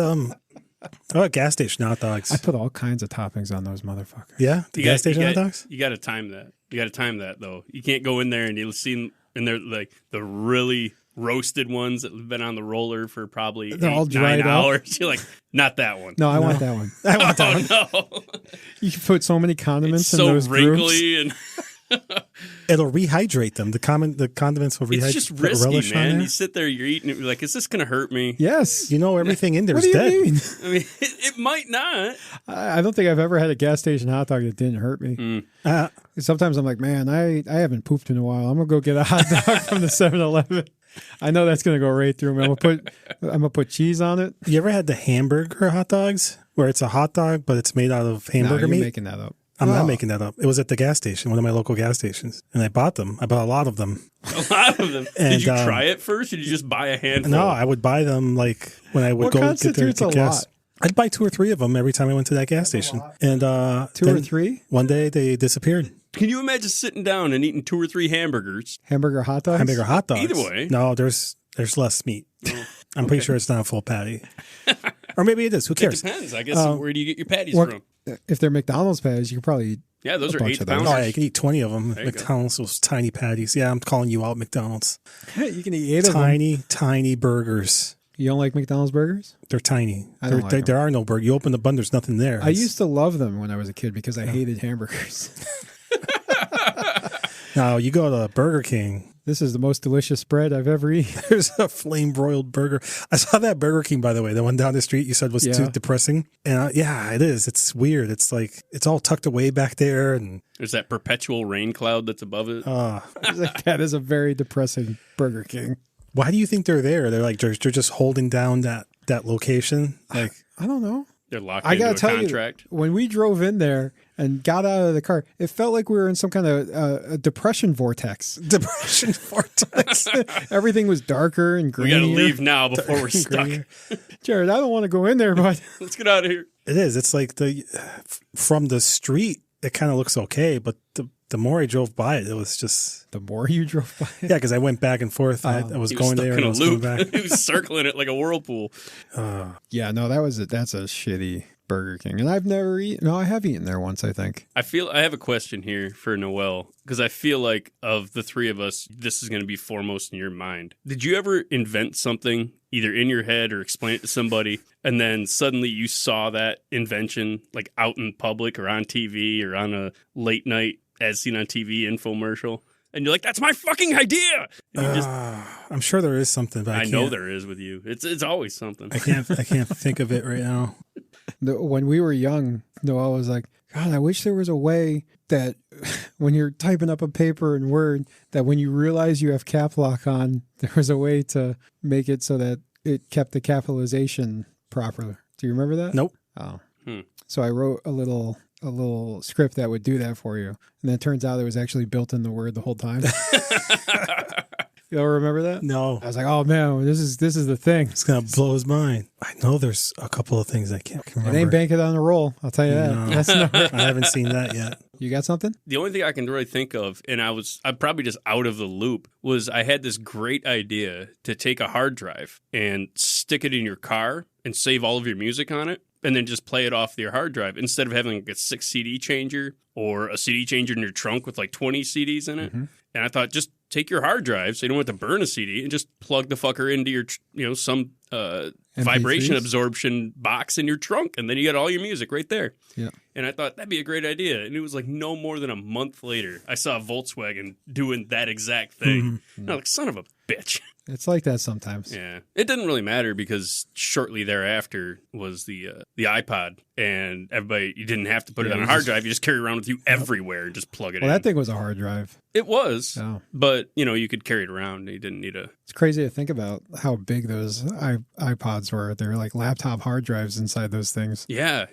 about gas station hot dogs? I put all kinds of toppings on those motherfuckers. Yeah, the gas station hot dogs. You got to time that. You got to time that though. You can't go in there and you'll see, and they're like the really roasted ones that have been on the roller for probably They're all 8-9 dried out. hours. You're like, not that one. No, I want that one. I want that one. Oh no, You can put so many it's condiments in so those groups. wrinkly and It'll rehydrate them. The condiments will rehydrate. it's just put risky, relish on man. there. You sit there, you're eating it, you're like, is this gonna hurt me? Yes. You know everything in there What is do you dead. mean? I mean, it might not. I don't think I've ever had a gas station hot dog that didn't hurt me. Sometimes I'm like, man, I haven't pooped in a while. I'm gonna go get a hot dog from the 7-Eleven. I know that's gonna go right through me. I'm gonna put cheese on it. You ever had the hamburger hot dogs where it's a hot dog but it's made out of hamburger No, you're meat? making that up. I'm not making that up. It was at the gas station, one of my local gas stations, and I bought them. I bought a lot of them. A lot of them. And, did you try it first, or did you just buy a handful? No, I would buy them like when I would go get their gas. I'd buy 2 or 3 of them every time I went to that gas station. And 2 or 3? One day they disappeared. Can you imagine sitting down and eating 2 or 3 hamburgers? Hamburger hot dogs? Hamburger hot dogs. Either way. No, there's less meat. I'm pretty sure it's not a full patty. Or maybe it is. Who cares? It depends. I guess where do you get your patties from? If they're McDonald's patties, you could probably eat. Yeah, those are 8 of pounds. Oh, yeah, you can eat 20 of them. McDonald's, those tiny patties. Yeah, I'm calling you out, McDonald's. You can eat 8 of them. Tiny burgers. You don't like McDonald's burgers? They're tiny. There are no burgers. You open the bun, there's nothing there. I used to love them when I was a kid because I hated hamburgers. Now, you go to Burger King. This is the most delicious bread I've ever eaten. There's a flame broiled burger. I saw that Burger King, by the way, the one down the street you said was too depressing. And yeah, it is. It's weird. It's like, it's all tucked away back there. And there's that perpetual rain cloud that's above it. That is a very depressing Burger King. Why do you think they're there? They're like, they're just holding down that location. Like, I don't know. They're locked into a contract. When we drove in there and got out of the car, it felt like we were in some kind of a depression vortex. Depression vortex. Everything was darker and greener. We got to leave now before we're stuck. Jared, I don't want to go in there, but let's get out of here. It is. It's like from the street, it kind of looks okay, but the more I drove by it, it was just... The more you drove by it? Yeah, because I went back and forth. I was going there and I was coming back. He was circling it like a whirlpool. Yeah, no, that's a shitty Burger King. And I've never eaten... No, I have eaten there once, I think. I have a question here for Noelle, because I feel like of the 3 of us, this is going to be foremost in your mind. Did you ever invent something, either in your head or explain it to somebody, and then suddenly you saw that invention like out in public or on TV or on a late night as seen on TV infomercial, and you're like, that's my fucking idea. I'm sure there is something, but I know there is with you. It's always something. I can't think of it right now. When we were young, Noelle was like, God, I wish there was a way that when you're typing up a paper in Word, that when you realize you have cap lock on, there was a way to make it so that it kept the capitalization proper. Do you remember that? Nope. Oh. So I wrote a little script that would do that for you. And then it turns out it was actually built in the Word the whole time. You don't remember that? No. I was like, oh man, this is the thing. It's going to blow his mind. I know there's a couple of things I can't remember. It ain't banking on a roll, I'll tell you that. No. That's I haven't seen that yet. You got something? The only thing I can really think of, and I'm probably just out of the loop, was I had this great idea to take a hard drive and stick it in your car and save all of your music on it, and then just play it off your hard drive instead of having like a 6 CD changer or a CD changer in your trunk with like 20 CDs in it. Mm-hmm. And I thought, just take your hard drive so you don't have to burn a CD and just plug the fucker into your, some vibration absorption box in your trunk. And then you got all your music right there. Yeah. And I thought that'd be a great idea. And it was like no more than a month later, I saw Volkswagen doing that exact thing. Mm-hmm. And I was like, son of a bitch. It's like that sometimes. Yeah. It didn't really matter because shortly thereafter was the iPod. And everybody, you didn't have to put it on a hard drive. You just carry it around with you everywhere and just plug it in. Well, that thing was a hard drive. It was. Oh. But, you could carry it around. You didn't need a... It's crazy to think about how big those iPods were. They were like laptop hard drives inside those things. Yeah.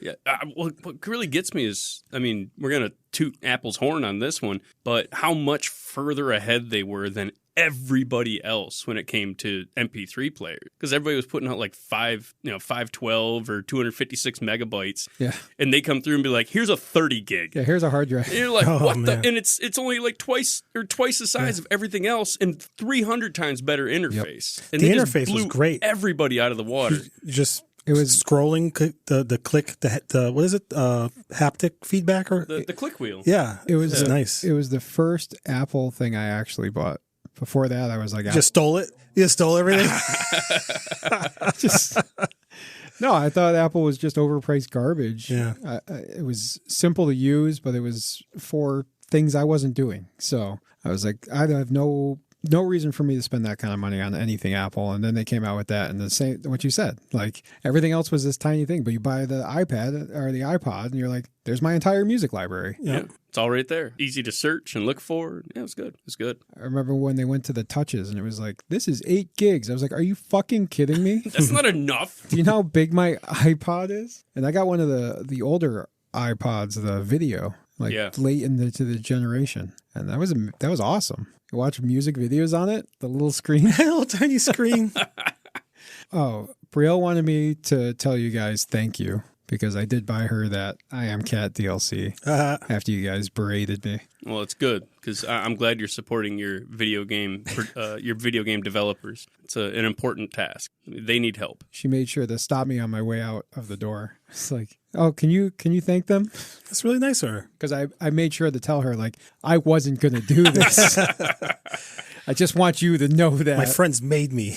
What really gets me is, we're going to toot Apple's horn on this one, but how much further ahead they were than everybody else when it came to MP3 players, because everybody was putting out like 512 or 256 megabytes. Yeah, and they come through and be like, "Here's a 30 gig. Yeah, here's a hard drive." And you're like, "What the?" And it's only like twice the size of everything else, and 300 times better interface. Yep. And the interface was great. Everybody out of the water. It was scrolling the click the what is it haptic feedback or the click wheel. Yeah, it was nice. It was the first Apple thing I actually bought. Before that, I was like, just stole it. You stole everything. No, I thought Apple was just overpriced garbage. Yeah, it was simple to use, but it was for things I wasn't doing. So I was like, I have no reason for me to spend that kind of money on anything Apple. And then they came out with that, and the same what you said, like everything else was this tiny thing, but you buy the iPad or the iPod and you're like, there's my entire music library. Yeah. It's all right there. Easy to search and look for. Yeah, it was good. It was good. I remember when they went to the touches and it was like, this is 8 gigs. I was like, are you fucking kidding me? That's not enough. Do you know how big my iPod is? And I got one of the older iPods, the video, late into the generation. And that was awesome. You watch music videos on it, the little screen. Little tiny screen. Oh, Brielle wanted me to tell you guys thank you because I did buy her that I Am Cat DLC after you guys berated me. Well, it's good because I'm glad you're supporting your video game developers. It's an important task. They need help. She made sure to stop me on my way out of the door. It's like, oh, can you thank them? That's really nice of her. Because I made sure to tell her, like, I wasn't going to do this. I just want you to know that. My friends made me.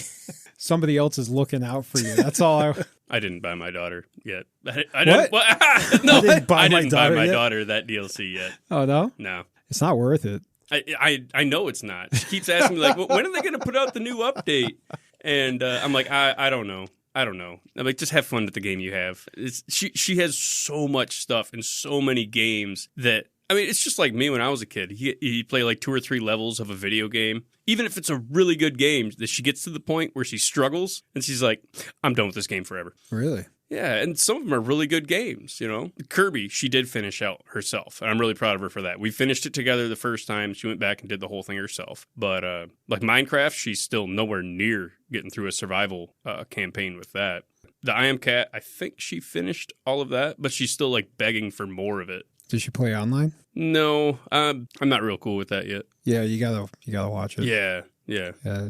Somebody else is looking out for you. That's all I didn't buy my daughter yet. I What? No, I didn't buy I my didn't buy daughter my yet? daughter that DLC yet. Oh, no? No. It's not worth it. I know it's not. She keeps asking me, like, when are they going to put out the new update? And I'm like, I don't know. I'm like, just have fun with the game you have. She has so much stuff and so many games that, I mean, it's just like me when I was a kid. You play like 2 or 3 levels of a video game. Even if it's a really good game, that she gets to the point where she struggles and she's like, I'm done with this game forever. Really? Yeah, and some of them are really good games, you know. Kirby, she did finish out herself, and I'm really proud of her for that. We finished it together the first time. She went back and did the whole thing herself. But like Minecraft, she's still nowhere near getting through a survival campaign with that. The I Am Cat, I think she finished all of that, but she's still like begging for more of it. Did she play online? No, I'm not real cool with that yet. Yeah, you gotta watch it. Yeah.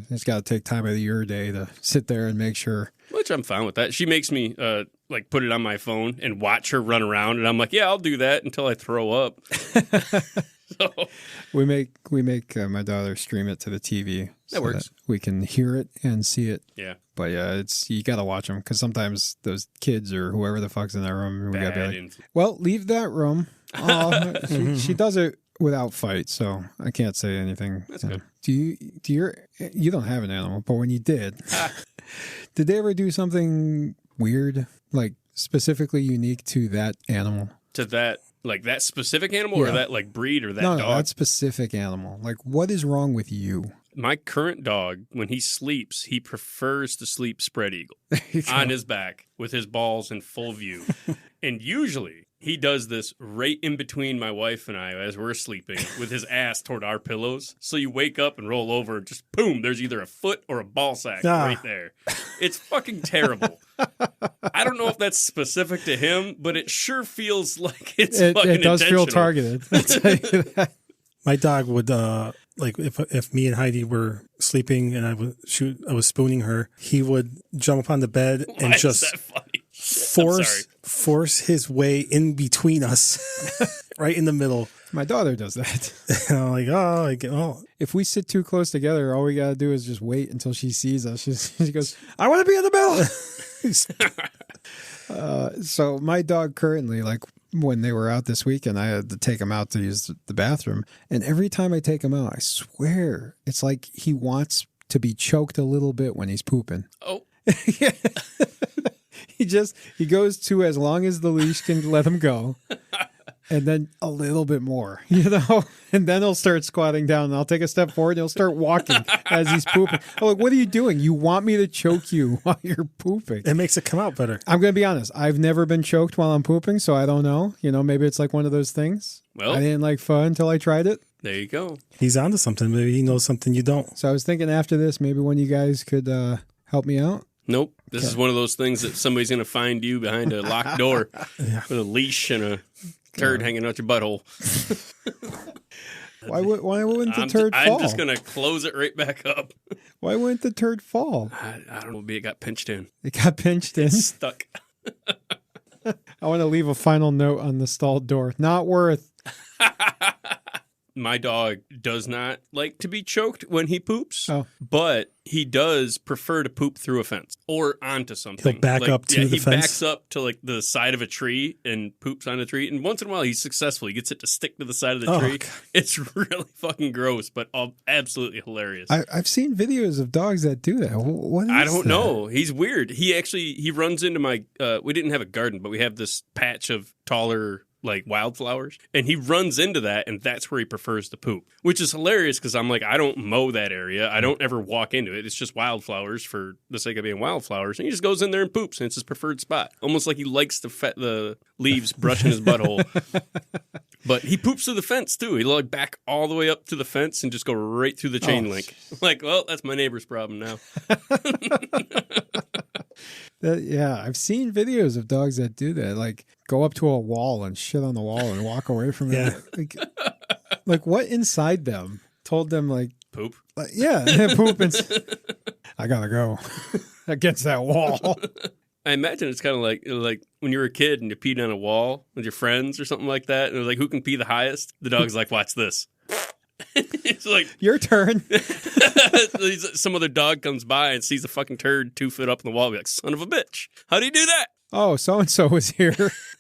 It's got to take time out of your day to sit there and make sure. Which I'm fine with that. She makes me like put it on my phone and watch her run around, and I'm like, yeah, I'll do that until I throw up. So we make my daughter stream it to the TV. That works. That we can hear it and see it. Yeah. But yeah, you got to watch them because sometimes those kids or whoever the fuck's in that room, we got to be like, well, leave that room. Oh, she does it without fight, so I can't say anything. That's good. You don't have an animal, but when you did, did they ever do something weird, like specifically unique to that animal? To that, like that specific animal, or that like breed, or that dog? No, that specific animal. Like, what is wrong with you? My current dog, when he sleeps, he prefers to sleep spread eagle on his back with his balls in full view. And usually he does this right in between my wife and I as we're sleeping with his ass toward our pillows. So you wake up and roll over, just boom, there's either a foot or a ball sack right there. It's fucking terrible. I don't know if that's specific to him, but it sure feels like it's fucking It does feel intentional. targeted. I'll tell you that. My dog would, like if me and Heidi were sleeping and I was spooning her, he would jump up on the bed and Why just is that funny? force his way in between us, right in the middle. My daughter does that. And I'm like, oh. If we sit too close together, all we got to do is just wait until she sees us. She goes, I want to be in the middle. So my dog currently, like when they were out this weekend, I had to take him out to use the bathroom. And every time I take him out, I swear, it's like he wants to be choked a little bit when he's pooping. Oh. Yeah. He goes to as long as the leash can let him go. And then a little bit more, you know, and then he'll start squatting down and I'll take a step forward and he'll start walking as he's pooping. I'm like, what are you doing? You want me to choke you while you're pooping? It makes it come out better. I'm going to be honest. I've never been choked while I'm pooping, so I don't know. You know, maybe it's like one of those things. Well, I didn't like fun until I tried it. There you go. He's onto something. Maybe he knows something you don't. So I was thinking after this, maybe one of you guys could help me out. Nope. This is one of those things that somebody's going to find you behind a locked door with a leash and a turd hanging out your butthole. Why wouldn't the turd fall? I'm just going to close it right back up. Why wouldn't the turd fall? I don't know. Maybe it got pinched in. It got pinched in? It's stuck. I want to leave a final note on the stalled door. Not worth. My dog does not like to be choked when he poops, but he does prefer to poop through a fence or onto something. He'll back up to the fence? He backs up to like the side of a tree and poops on a tree. And once in a while, he's successful. He gets it to stick to the side of the tree. God. It's really fucking gross, but absolutely hilarious. I've seen videos of dogs that do that. What is I don't know. He's weird. He runs into my, we didn't have a garden, but we have this patch of taller like wildflowers, and he runs into that, and that's where he prefers to poop, which is hilarious because I'm like, I don't mow that area. I don't ever walk into it. It's just wildflowers for the sake of being wildflowers, and he just goes in there and poops, and it's his preferred spot. Almost like he likes the leaves brushing his butthole. But he poops through the fence, too. He'll like back all the way up to the fence and just go right through the chain link. Like, well, that's my neighbor's problem now. Yeah, I've seen videos of dogs that do that. Like, go up to a wall and shit on the wall and walk away from it. Like, what inside them told them, like... Poop? Poop. And I gotta go against that wall. I imagine it's kind of like when you were a kid and you peed on a wall with your friends or something like that. And it was like, who can pee the highest? The dog's like, watch this. It's like, your turn. Some other dog comes by and sees a fucking turd 2 foot up in the wall. Be like, son of a bitch. How do you do that? Oh, so-and-so was here.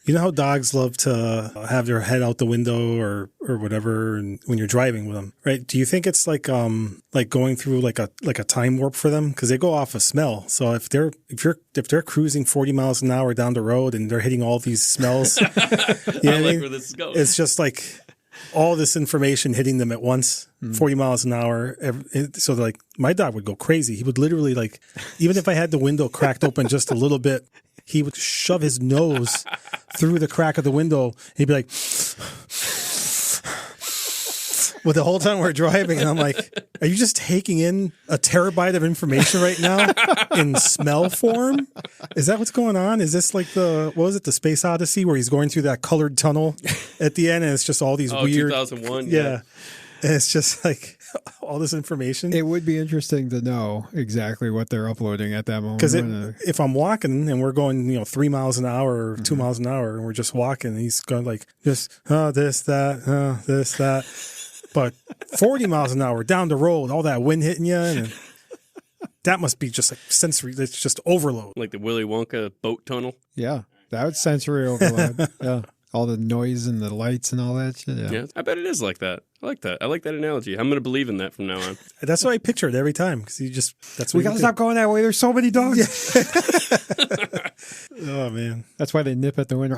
You know how dogs love to have their head out the window or whatever, and when you're driving with them, right? Do you think it's like going through like a time warp for them because they go off a smell? So if they're cruising 40 miles an hour down the road and they're hitting all these smells, I like where this is going. It's just like all this information hitting them at once, 40 miles an hour. So like my dog would go crazy. He would literally like, even if I had the window cracked open just a little bit, he would shove his nose through the crack of the window. He'd be like, well, the whole time we're driving, and I'm like, are you just taking in a terabyte of information right now in smell form? Is that what's going on? Is this like the Space Odyssey where he's going through that colored tunnel at the end and it's just all these weird... 2001. Yeah. And it's just like all this information. It would be interesting to know exactly what they're uploading at that moment. Because if I'm walking and we're going, 3 miles an hour or 2 miles an hour and we're just walking, and he's going like just, this, that. But 40 miles an hour down the road, all that wind hitting you, and that must be just like sensory. It's just overload. Like the Willy Wonka boat tunnel. Yeah, that would sensory overload. Yeah. All the noise and the lights and all that shit. Yeah, I bet it is like that. I like that. I like that analogy. I'm going to believe in that from now on. That's what I picture it every time because that's what we got to stop going that way. There's so many dogs. Yeah. Oh man, that's why they nip at the window.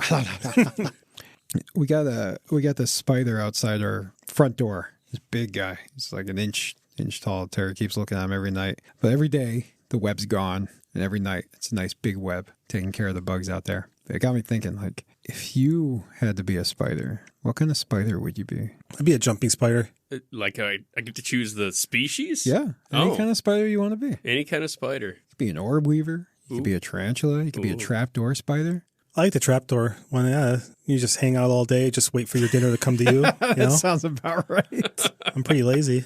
We got this spider outside our front door. This big guy. It's like an inch tall. Terry keeps looking at him every night. But every day the web's gone, and every night it's a nice big web taking care of the bugs out there. It got me thinking, like, if you had to be a spider, what kind of spider would you be? I'd be a jumping spider. Like I get to choose the species? Yeah. Any kind of spider you want to be. Any kind of spider. You could be an orb weaver. You could be a tarantula. You could be a trapdoor spider. I like the trapdoor one. Yeah, you just hang out all day, just wait for your dinner to come to you. That sounds about right. I'm pretty lazy.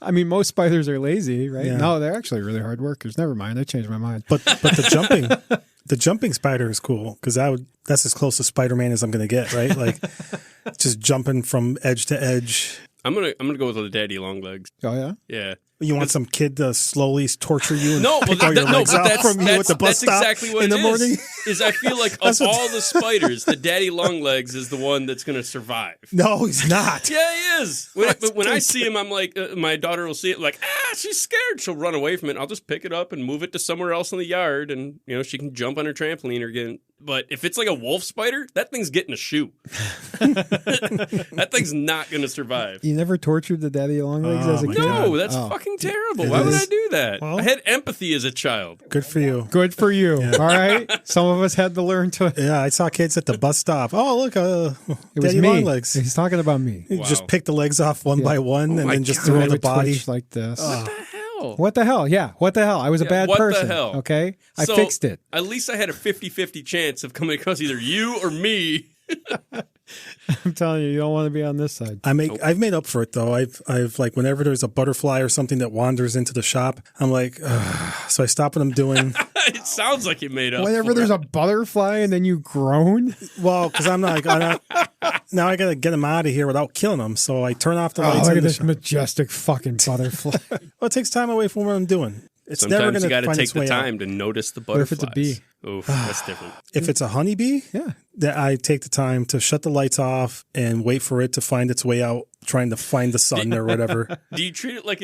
I mean, most spiders are lazy, right? Yeah. No, they're actually really hard workers. Never mind. I changed my mind. But the jumping spider is cool because that's as close to Spider-Man as I'm going to get, right? Like just jumping from edge to edge. I'm gonna go with the daddy long legs. Oh yeah, yeah. You want some kid to slowly torture you and pick all your legs out from you at the bus stop exactly what in the morning? Is I feel like of all the spiders, the daddy long legs is the one that's going to survive. No, he's not. Yeah, he is. But when I see him, I'm like, my daughter will see it like, she's scared. She'll run away from it. I'll just pick it up and move it to somewhere else in the yard, and she can jump on her trampoline again. But if it's like a wolf spider, that thing's getting a shoe. That thing's not going to survive. You never tortured the daddy long legs as a kid? No, that's fucking terrible. Why would I do that? Well, I had empathy as a child. Good for you. Good for you. Yeah. All right. Some of us had to learn to. Yeah, I saw kids at the bus stop. Oh, look, it was daddy me. long legs. He's talking about me. Wow. Just pick the legs off one by one and then just throw the body like this. What the hell? What the hell? Yeah, what the hell? I was a bad person. What the hell? Okay? I fixed it. At least I had a 50-50 chance of coming across either you or me. I'm telling you, you don't want to be on this side. I've made up for it though. I've like whenever there's a butterfly or something that wanders into the shop, I'm like, so I stop what I'm doing. It sounds like you made up. Whenever there's a butterfly and then you groan. Well, because I'm not. Now I gotta get them out of here without killing them. So I turn off the lights. Look at this majestic fucking butterfly. Well, it takes time away from what I'm doing. It's Sometimes never you got to find take its way the time out. to notice the butterflies. What if it's a bee? Oof, that's different. If it's a honeybee, that I take the time to shut the lights off and wait for it to find its way out, trying to find the sun or whatever. Do you treat it like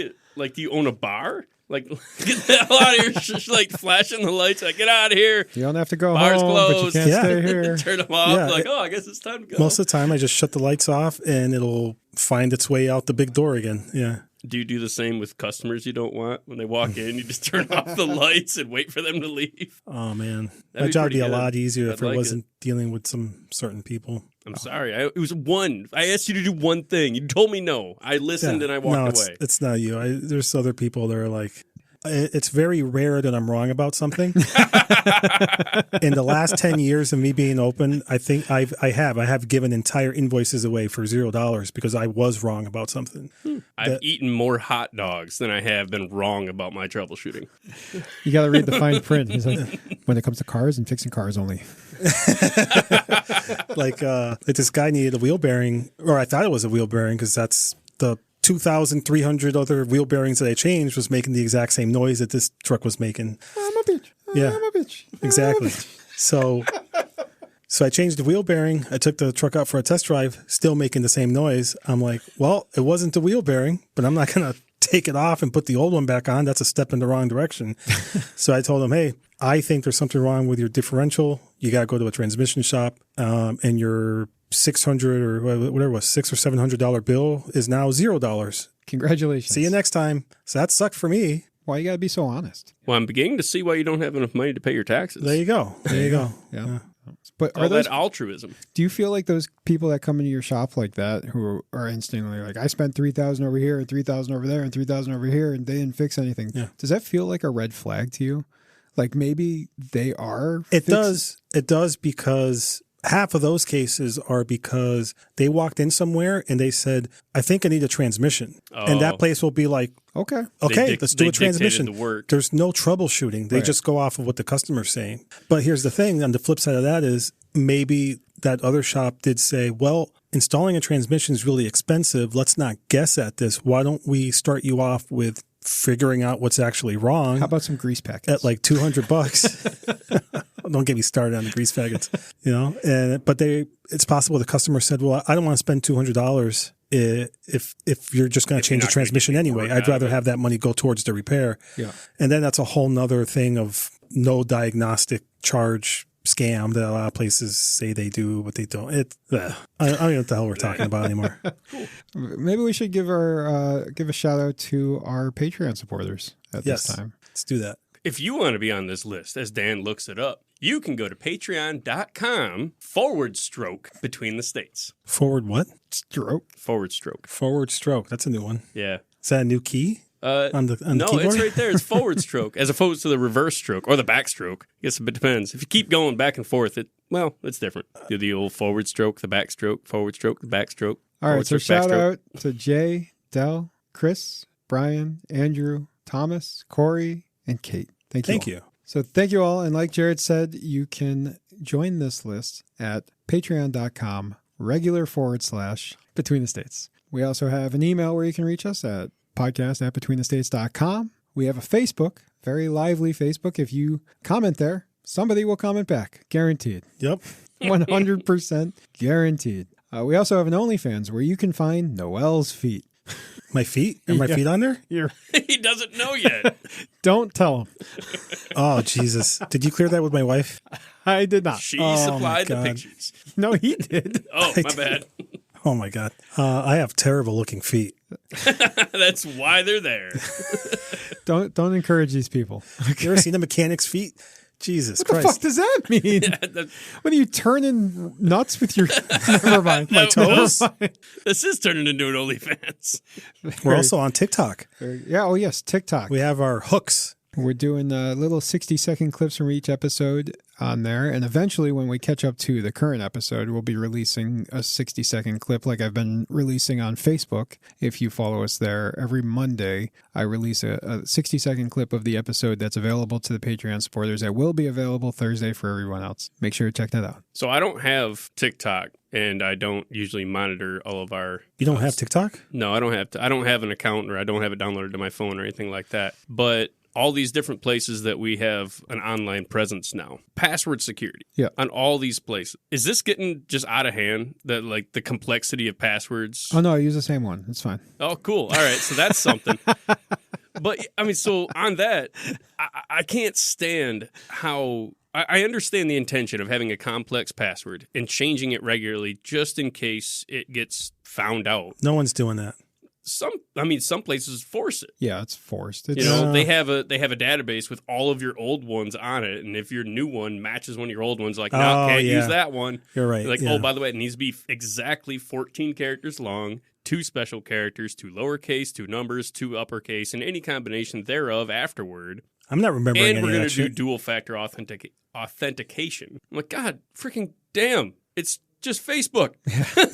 do you own a bar? Like, get the hell out of here. Just like flashing the lights. Like, get out of here. You don't have to go Bars home, closed. but you can't stay here. Turn them off. Yeah. Like, I guess it's time to go. Most of the time, I just shut the lights off and it'll find its way out the big door again. Yeah. Do you do the same with customers you don't want? When they walk in, you just turn off the lights and wait for them to leave? Oh, man. That'd My job would be a pretty good. lot easier if I'd I like wasn't dealing with some certain people. I'm sorry. It was one. I asked you to do one thing. You told me no. I listened and I walked away. It's not you. There's other people that are like, it's very rare that I'm wrong about something. In the last 10 years of me being open, I think I have given entire invoices away for $0 because I was wrong about something. I've eaten more hot dogs than I have been wrong about my troubleshooting. You got to read the fine print. He's like, when it comes to cars and fixing cars only. Like this guy needed a wheel bearing, or I thought it was a wheel bearing because that's the 2,300 other wheel bearings that I changed was making the exact same noise that this truck was making. I'm a bitch. Yeah, I'm a bitch. exactly. So I changed the wheel bearing. I took the truck out for a test drive, still making the same noise. I'm like, well, it wasn't the wheel bearing, but I'm not going to take it off and put the old one back on. That's a step in the wrong direction. So I told him, hey, I think there's something wrong with your differential. You got to go to a transmission shop, and your $600 or whatever it was, $600 or $700 bill is now $0. Congratulations. See you next time. So that sucked for me. Why you got to be so honest? Well, I'm beginning to see why you don't have enough money to pay your taxes. There you go. There you go. Yeah. But All are those, that altruism. do you feel like those people that come into your shop like that who are instantly like, I spent $3,000 over here and $3,000 over there and $3,000 over here and they didn't fix anything? Yeah. Does that feel like a red flag to you? Like maybe they are? It does. It does, because half of those cases are because they walked in somewhere and they said, I think I need a transmission. And that place will be like, Okay, let's do a transmission. The work. There's no troubleshooting. They just go off of what the customer's saying. But here's the thing. On the flip side of that is maybe that other shop did say, well, installing a transmission is really expensive. Let's not guess at this. Why don't we start you off with figuring out what's actually wrong? How about some grease packets? At like $200. Don't get me started on the grease packets, but it's possible the customer said, well, I don't want to spend $200 if you're just going to change the transmission anyway. I'd rather have that money go towards the repair. Yeah. And then that's a whole nother thing of no diagnostic charge scam that a lot of places say they do, but they don't. I don't know what the hell we're talking about anymore. Maybe we should give a shout out to our Patreon supporters at this time. Let's do that. If you want to be on this list, as Dan looks it up, you can go to patreon.com/between the states. Forward what? Stroke. Forward stroke. Forward stroke. That's a new one. Yeah. Is that a new key? On the no, keyboard? it's right there. It's forward stroke as opposed to the reverse stroke or the back stroke. I guess it depends. If you keep going back and forth, it's different. Do the old forward stroke, the back stroke, forward stroke, the back stroke. All right, so shout out to Jay, Del, Chris, Brian, Andrew, Thomas, Corey, and Kate. Thank you. So thank you all. And like Jared said, you can join this list at patreon.com/between the states. We also have an email where you can reach us at podcast@betweenthestates.com. We have a Facebook, very lively Facebook. If you comment there, somebody will comment back. Guaranteed. Yep. 100% guaranteed. We also have an OnlyFans where you can find Noel's feet. My feet? Are my feet on there? He doesn't know yet. Don't tell him. Oh, Jesus. Did you clear that with my wife? I did not. She supplied the pictures. No, he did. Oh, my bad. Oh, my God. I have terrible looking feet. That's why they're there. Don't encourage these people. Okay. You ever seen a mechanic's feet? Jesus what Christ. What the fuck does that mean? What are you turning nuts with your... Never mind. My toes? This is turning into an OnlyFans. We're also on TikTok. Yeah. Oh, yes. TikTok. We have our hooks. We're doing little 60-second clips from each episode on there. And eventually, when we catch up to the current episode, we'll be releasing a 60-second clip like I've been releasing on Facebook. If you follow us there, every Monday, I release a 60-second clip of the episode that's available to the Patreon supporters. That will be available Thursday for everyone else. Make sure to check that out. So I don't have TikTok, and I don't usually monitor all of our... You don't have TikTok? No, I don't have I don't have an account, or I don't have it downloaded to my phone or anything like that. But... all these different places that we have an online presence now. Password security on all these places. Is this getting just out of hand? Like the complexity of passwords? Oh, no, I use the same one. It's fine. Oh, cool. All right. So that's something. But I mean, so on that, I can't stand how I understand the intention of having a complex password and changing it regularly just in case it gets found out. No one's doing that. Some places force it. Yeah, it's forced. You know, they have a database with all of your old ones on it, and if your new one matches one of your old ones, like, no, can't use that one. You're right. Like, oh, by the way, it needs to be exactly 14 characters long, 2 special characters, 2 lowercase, 2 numbers, 2 uppercase, and any combination thereof afterward. I'm not remembering any of that. And we're going to do dual factor authentication. I'm like, God, freaking damn! It's just Facebook.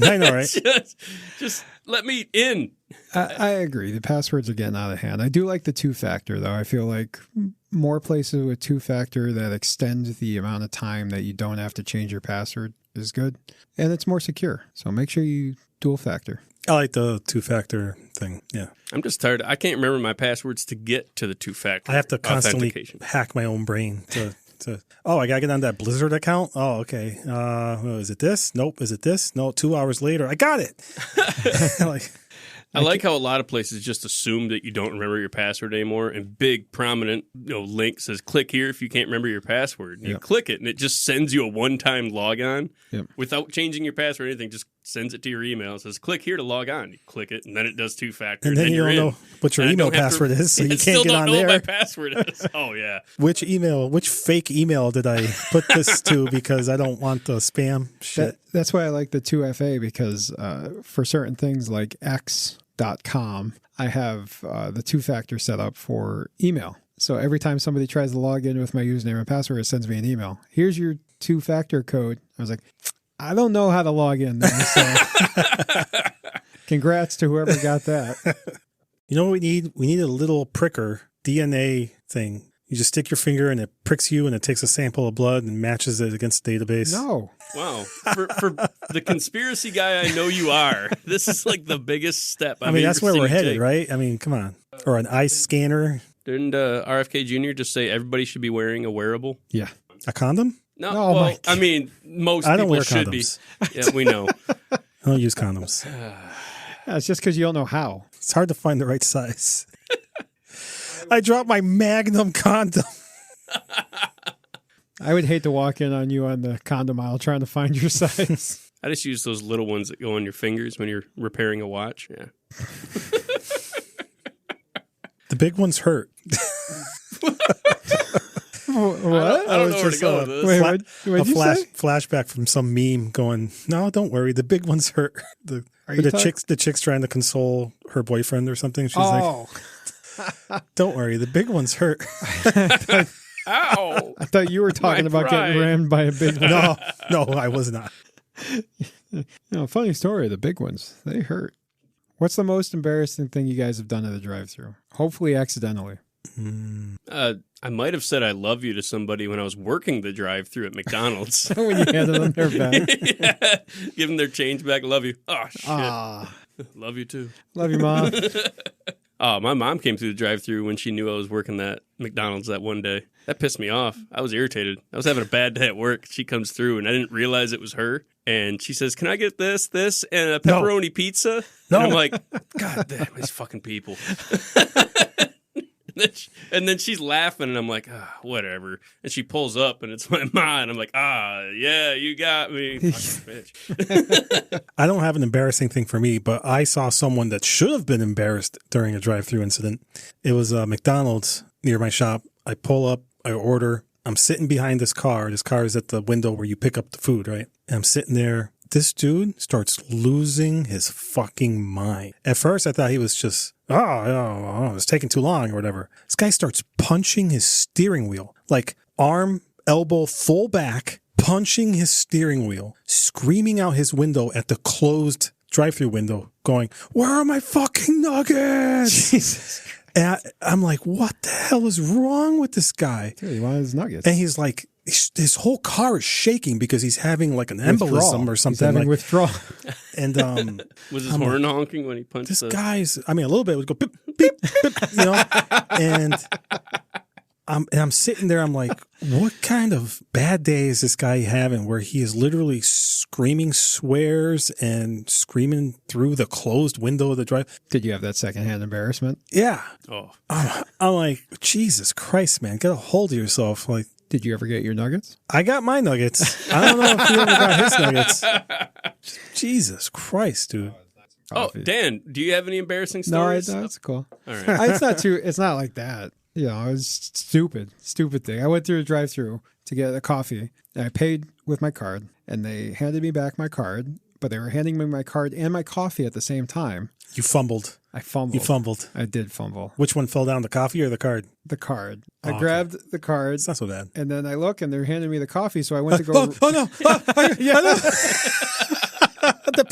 I know, right? just let me in. I agree. The passwords are getting out of hand. I do like the 2-factor, though. I feel like more places with 2-factor that extend the amount of time that you don't have to change your password is good. And it's more secure. So make sure you dual factor. I like the 2-factor thing. Yeah. I'm just tired. I can't remember my passwords to get to the 2-factor. I have to constantly hack my own brain to I gotta get on that Blizzard account. Oh, okay. Is it this? Nope. Is it this? No. 2 hours later, I got it. I like how a lot of places just assume that you don't remember your password anymore, and big prominent link says click here if you can't remember your password. You click it, and it just sends you a one-time logon without changing your password or anything. Just sends it to your email. It says click here to log on. You click it, and then it does 2-factor. And then you don't know what your email password is, so you can't get on there. I still don't know what my password is. Oh, yeah. Which fake email did I put this to because I don't want the spam shit? That's why I like the 2FA because for certain things like X.com, I have the 2-factor set up for email. So every time somebody tries to log in with my username and password, it sends me an email. Here's your 2-factor code. I was like, I don't know how to log in there, so congrats to whoever got that. You know what we need? We need a little pricker DNA thing. You just stick your finger and it pricks you and it takes a sample of blood and matches it against the database. No. Wow. For the conspiracy guy I know you are, this is like the biggest step. I mean, that's where we're headed, right? I mean, come on. Or an eye scanner. Didn't RFK Jr. just say everybody should be wearing a wearable? Yeah. A condom? No, well, I mean, most I don't people wear should condoms. be. Yeah, we know. I don't use condoms. It's just because you don't know how. It's hard to find the right size. I dropped my Magnum condom. I would hate to walk in on you on the condom aisle trying to find your size. I just use those little ones that go on your fingers when you're repairing a watch. Yeah. The big ones hurt. What? I don't know where to go with this. Wait, what'd you say? Flashback from some meme going, no, don't worry, the big ones hurt. The chick's trying to console her boyfriend or something. She's like, don't worry, the big ones hurt. Ow! I thought you were talking about getting rammed by a big one. No, I was not. Funny story, the big ones, they hurt. What's the most embarrassing thing you guys have done at a drive-thru? Hopefully accidentally. I might have said I love you to somebody when I was working the drive-thru at McDonald's. When you handed them their bag. Yeah. Give them their change back. Love you. Oh, shit. Love you too. Love you, Mom. My mom came through the drive-thru when she knew I was working that McDonald's that one day. That pissed me off. I was irritated. I was having a bad day at work. She comes through, and I didn't realize it was her. And she says, can I get this, and a pepperoni pizza? No. And I'm like, God damn, these fucking people. And then she's laughing, and I'm like, whatever. And she pulls up, and it's my mom. And I'm like, yeah, you got me. Fucking bitch. I don't have an embarrassing thing for me, but I saw someone that should have been embarrassed during a drive-thru incident. It was McDonald's near my shop. I pull up, I order. I'm sitting behind this car. This car is at the window where you pick up the food, right? And I'm sitting there. This dude starts losing his fucking mind. At first, I thought he was just, it was taking too long or whatever. This guy starts punching his steering wheel, like arm, elbow, full back, punching his steering wheel, screaming out his window at the closed drive-thru window, going, where are my fucking nuggets? Jesus. And I'm like, what the hell is wrong with this guy? Dude, he wanted his nuggets. And he's like, his whole car is shaking because he's having like an embolism or something. He's having withdrawal. And was his horn honking when he punched this guy's? I mean, a little bit would go beep beep beep, and I'm sitting there. I'm like, what kind of bad day is this guy having where he is literally screaming swears and screaming through the closed window of the drive? Did you have that secondhand embarrassment? Yeah. Oh, I'm like, Jesus Christ, man, get a hold of yourself. Like, did you ever get your nuggets? I got my nuggets. I don't know if he ever got his nuggets. Jesus Christ, dude. Oh, Dan, do you have any embarrassing stories? No, it's cool. All right. It's not like that. You know, it was stupid thing. I went through a drive-thru to get a coffee, and I paid with my card, and they handed me back my card, but they were handing me my card and my coffee at the same time. You fumbled. I fumbled. You fumbled. I did fumble. Which one fell down, the coffee or the card? The card. Oh, I grabbed the card. It's not so bad. And then I look, and they're handing me the coffee, so I went to go... Oh, no. The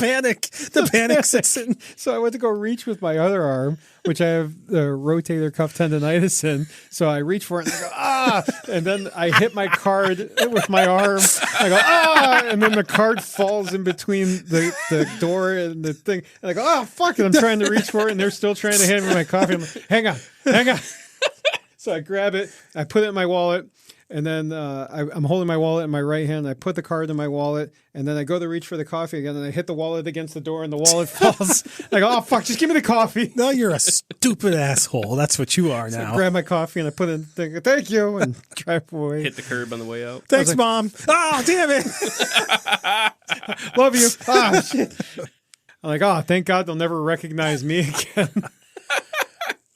panic sets in. So I went to go reach with my other arm, which I have the rotator cuff tendonitis in. So I reach for it and I go, ah! And then I hit my card with my arm. I go, ah! And then the card falls in between the door and the thing. And I go, oh, fuck it. I'm trying to reach for it, and they're still trying to hand me my coffee. I'm like, hang on. So I grab it, I put it in my wallet. And then I'm holding my wallet in my right hand. I put the card in my wallet, and then I go to reach for the coffee again, and I hit the wallet against the door, and the wallet falls. I go, oh, fuck, just give me the coffee. No, you're a stupid asshole. That's what you are now. So I grab my coffee, and I put it in the thing. Thank you, and drive away. Hit the curb on the way out. Thanks, Mom. Oh, damn it. Love you. Oh, shit. I'm like, oh, thank God they'll never recognize me again.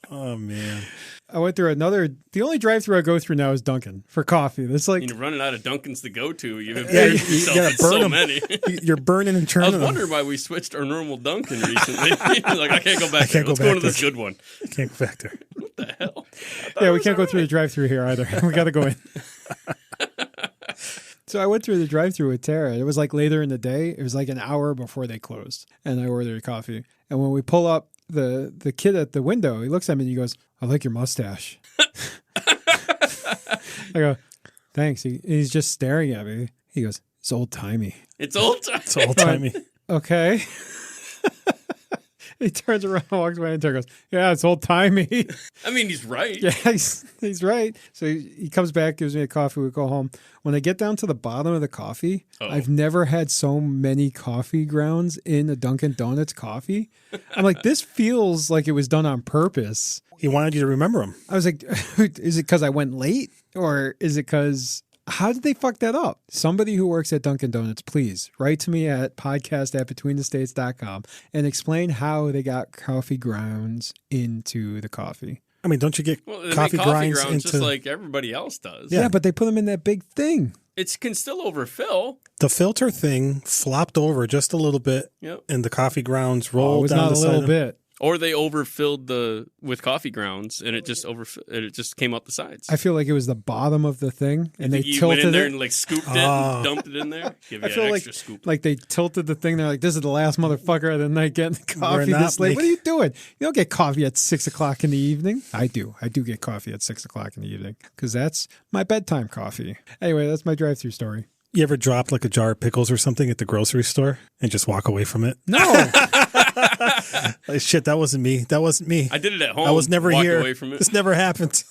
Oh, man. I went through the only drive-thru I go through now is Dunkin' for coffee. It's like you're running out of Dunkins to go to. You've embarrassed yourself in so many. You're burning and I churning was wondering why we switched our normal Dunkin' recently. Like, I can't go back there. Let's go go back to this good one. I can't go back there. What the hell? Yeah, we can't go through the drive-thru here either. We got to go in. So I went through the drive-thru with Tara. It was like later in the day. It was like an hour before they closed, and I ordered coffee. And when we pull up, the kid at the window, he looks at me and he goes, I like your mustache. I go, thanks. He's just staring at me. He goes, it's old-timey. It's old-timey. It's old-timey. Okay. He turns around and walks away, and Tara goes, yeah, it's old-timey. I mean, he's right. Yeah, he's right. So he comes back, gives me a coffee, we go home. When I get down to the bottom of the coffee, I've never had so many coffee grounds in a Dunkin' Donuts coffee. I'm like, this feels like it was done on purpose. He wanted you to remember him. I was like, is it because I went late? Or is it because... How did they fuck that up? Somebody who works at Dunkin' Donuts, please write to me at podcast@betweenthestates.com and explain how they got coffee grounds into the coffee. I mean, don't you get coffee grinds into... just like everybody else does? Yeah, but they put them in that big thing. It can still overfill. The filter thing flopped over just a little bit, and the coffee grounds rolled down the side. It was not a little bit. Or they overfilled with coffee grounds, and it just came out the sides. I feel like it was the bottom of the thing, and they tilted went in there it and like scooped it and dumped it in there. Give you an extra scoop. Like they tilted the thing. They're like, "This is the last motherfucker of the night getting coffee this late." What are you doing? You don't get coffee at 6 o'clock in the evening. I do. I do get coffee at 6 o'clock in the evening because that's my bedtime coffee. Anyway, that's my drive-thru story. You ever drop like a jar of pickles or something at the grocery store and just walk away from it? No. Shit, that wasn't me. I did it at home. I was never here. Away from it. This never happened.